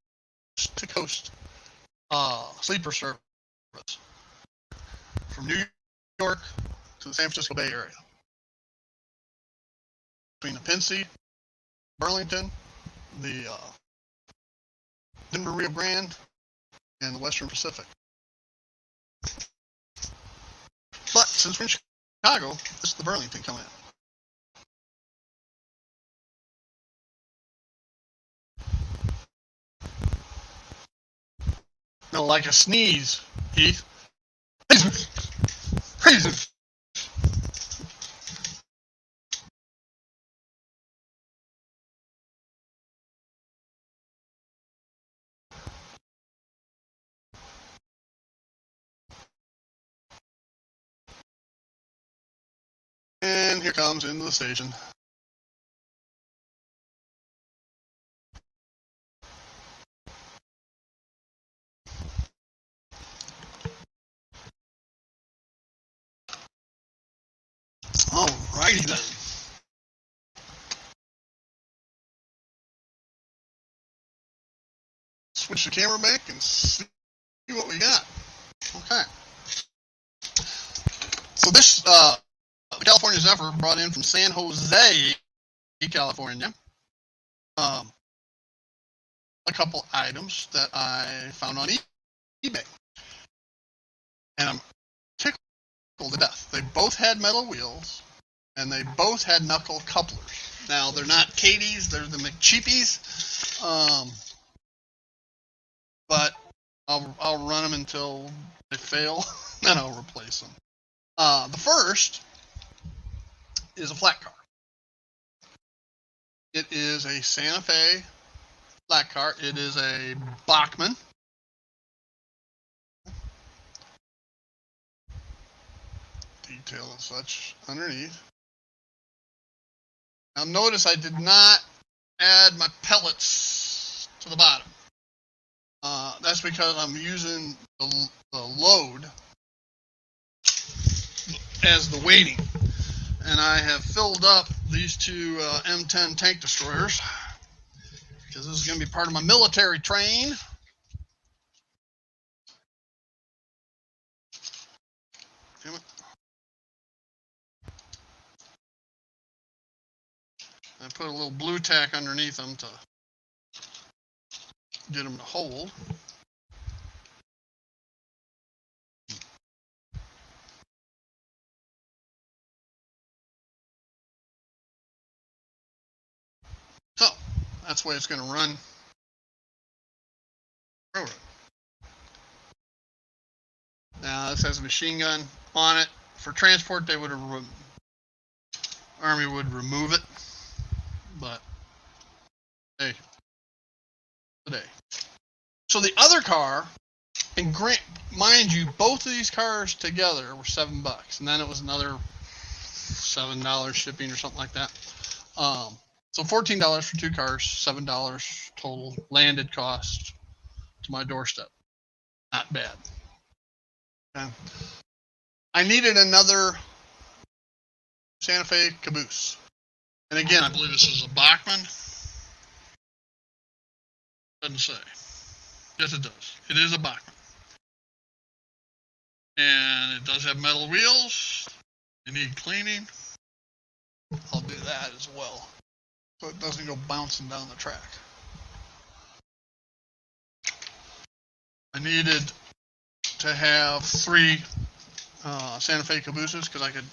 to coast sleeper service from New York to the San Francisco Bay Area. Between the Pincy, Burlington, the Denver Rio Grande, and the Western Pacific. But since we're in Chicago, this is the Burlington coming in. No, like a sneeze, Heath. And here comes into the station. Alrighty then. Switch the camera back and see what we got. Okay. So this the California Zephyr brought in from San Jose, California. A couple items that I found on eBay, and I'm tickled to death. They both had metal wheels, and they both had knuckle couplers. Now they're not Katie's; they're the McCheapies. But I'll run them until they fail, then I'll replace them. The first is a flat car. It is a Santa Fe flat car. It is a Bachmann. Detail and such underneath. Now notice I did not add my pellets to the bottom. That's because I'm using the load as the weighting. And I have filled up these two M10 tank destroyers because this is going to be part of my military train. Damn it. I put a little blue tack underneath them to get them to hold. So that's the way it's going to run. Now this has a machine gun on it. For transport, they would have Army would remove it, but hey, today. So the other car, and mind you, both of these cars together were $7, and then it was another $7 shipping or something like that. So $14 for two cars, $7 total landed cost to my doorstep. Not bad. Okay. I needed another Santa Fe caboose. And again, I believe this is a Bachmann. Doesn't say. Yes, it does. It is a Bachmann. And it does have metal wheels. They need cleaning. I'll do that as well, so it doesn't go bouncing down the track. I needed to have 3 Santa Fe cabooses because I could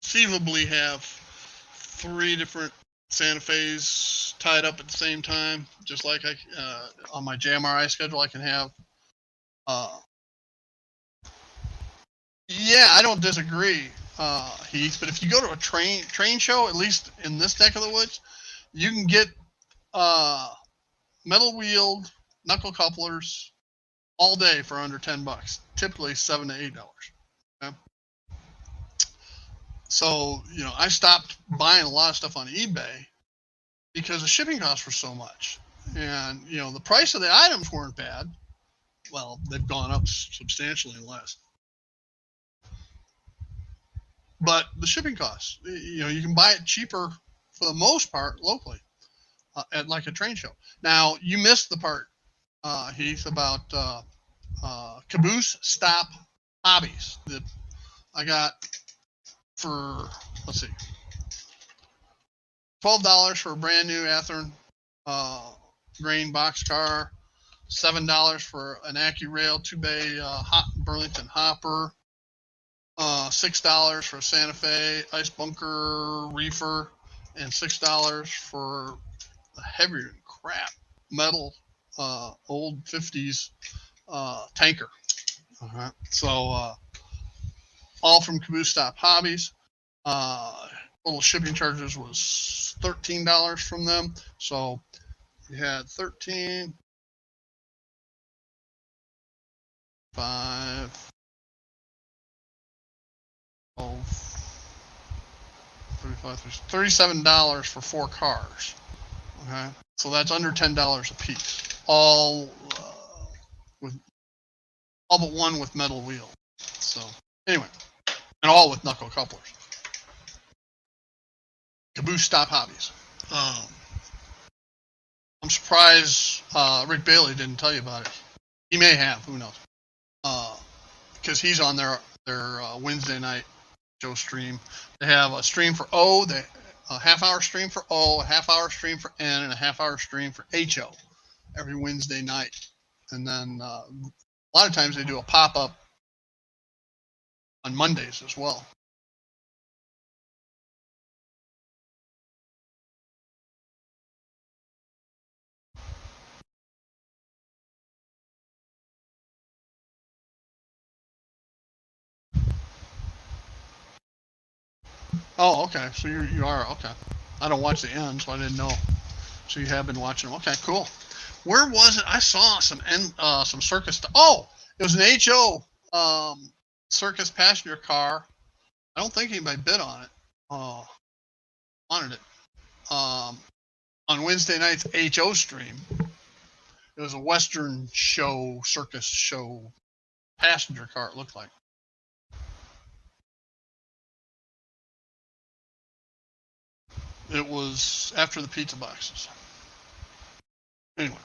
conceivably have 3 different Santa Fe's tied up at the same time, just like I on my JMRI schedule I can have. Yeah, I don't disagree, Heath. But if you go to a train show, at least in this neck of the woods, you can get metal wheeled knuckle couplers all day for under $10, typically $7 to $8. Okay? So I stopped buying a lot of stuff on eBay because the shipping costs were so much, and the price of the items weren't bad. Well, they've gone up substantially less, but the shipping costs, you can buy it cheaper for the most part locally at like a train show. Now you missed the part, Heath, about caboose stop hobbies that I got for, let's see, $12 for a brand new Athearn grain boxcar, $7 for an AccuRail 2-bay Burlington hopper, $6 for a Santa Fe ice bunker reefer, and $6 for a heavier than crap metal old 50s tanker. So all from Caboose Stop Hobbies. Total shipping charges was $13 from them. So you had 13, 5, 12, $37 for 4 cars. Okay, so that's under $10 a piece. All but one with metal wheel. So anyway, and all with knuckle couplers. Caboose Stop Hobbies. I'm surprised Rick Bailey didn't tell you about it. He may have, who knows? Because he's on their Wednesday night show stream. They have a stream for O, a half-hour stream for O, a half-hour stream for N, and a half-hour stream for HO every Wednesday night. And then a lot of times they do a pop-up on Mondays as well. Oh, okay. So you are, okay. I don't watch the end, so I didn't know. So you have been watching them. Okay, cool. Where was it? I saw some circus stuff. Oh, it was an HO circus passenger car. I don't think anybody bid on it. Wanted it. On Wednesday night's HO stream. It was a Western show, circus show passenger car, it looked like. It was after the pizza boxes. Anyway.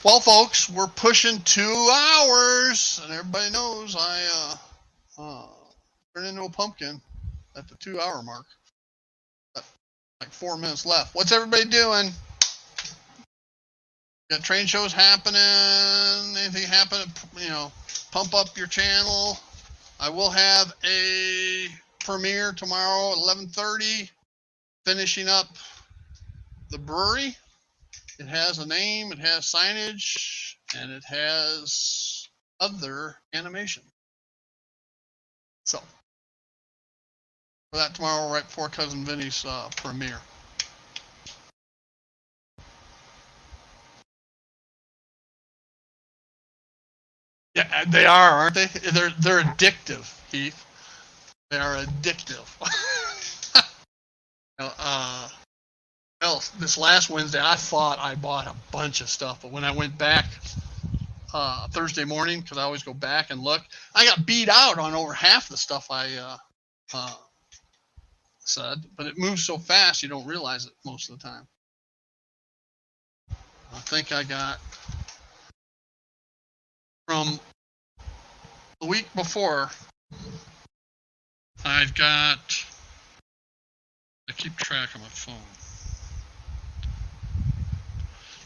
Well, folks, we're pushing 2 hours, and everybody knows I turned into a pumpkin at the 2-hour mark. Like 4 minutes left. What's everybody doing? Got train shows happening? Anything happening? You know, pump up your channel. I will have a premiere tomorrow at 11:30. Finishing up the brewery. It has a name, it has signage, and it has other animation. So, for that tomorrow, right before Cousin Vinny's premiere. Yeah, they are, aren't they? They're addictive, Heath. They are addictive. Well, this last Wednesday, I thought I bought a bunch of stuff, but when I went back Thursday morning, because I always go back and look, I got beat out on over half the stuff I said, but it moves so fast you don't realize it most of the time. I think I got from the week before, I keep track on my phone.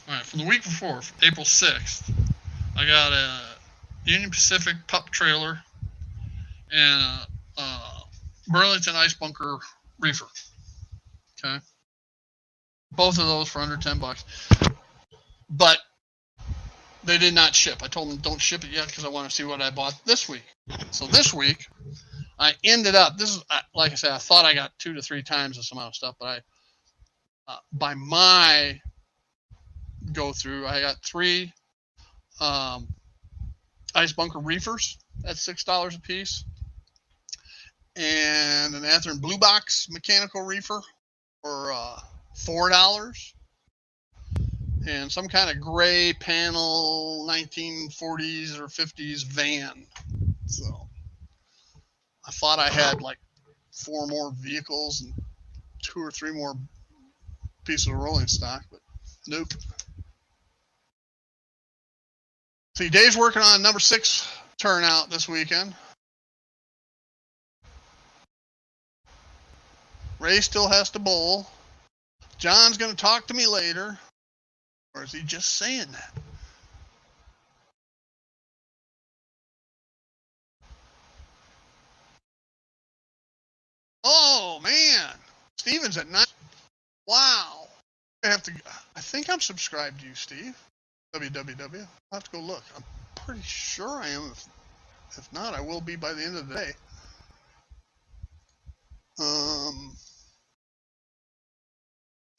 All right, from the week before, April 6th, I got a Union Pacific pup trailer and a Burlington Ice Bunker reefer. Okay, both of those for under $10. But they did not ship. I told them don't ship it yet because I want to see what I bought this week. So this week, I ended up. This is like I said. I thought I got 2 to 3 times this amount of stuff, but by my go through, I got 3 Ice Bunker reefers. That's $6 a piece, and an Athearn Blue Box mechanical reefer for $4, and some kind of gray panel 1940s or 50s van. So I thought I had like 4 more vehicles and 2 or 3 more pieces of rolling stock, but nope. See, Dave's working on number 6 turnout this weekend. Ray still has to bowl. John's going to talk to me later. Or is he just saying that? Oh, man. Steven's at 9. Wow. I think I'm subscribed to you, Steve. www. I'll have to go look. I'm pretty sure I am. If not, I will be by the end of the day.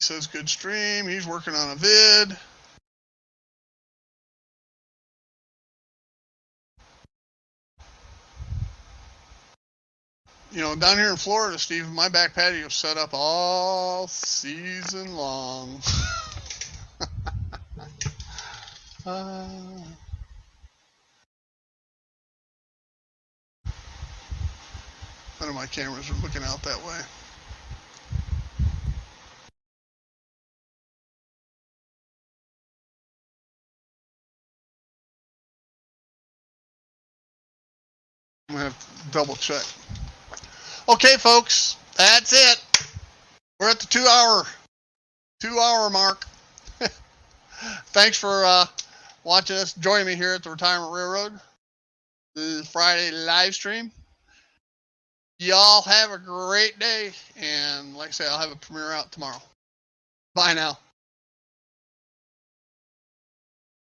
He says good stream. He's working on a vid. You know, down here in Florida, Steve, my back patio is set up all season long. None of my cameras are looking out that way. I'm gonna have to double check. Okay, folks, that's it. We're at the 2-hour mark. Thanks for watching us, joining me here at the Retirement Railroad. This is Friday live stream. Y'all have a great day, and like I say, I'll have a premiere out tomorrow. Bye now.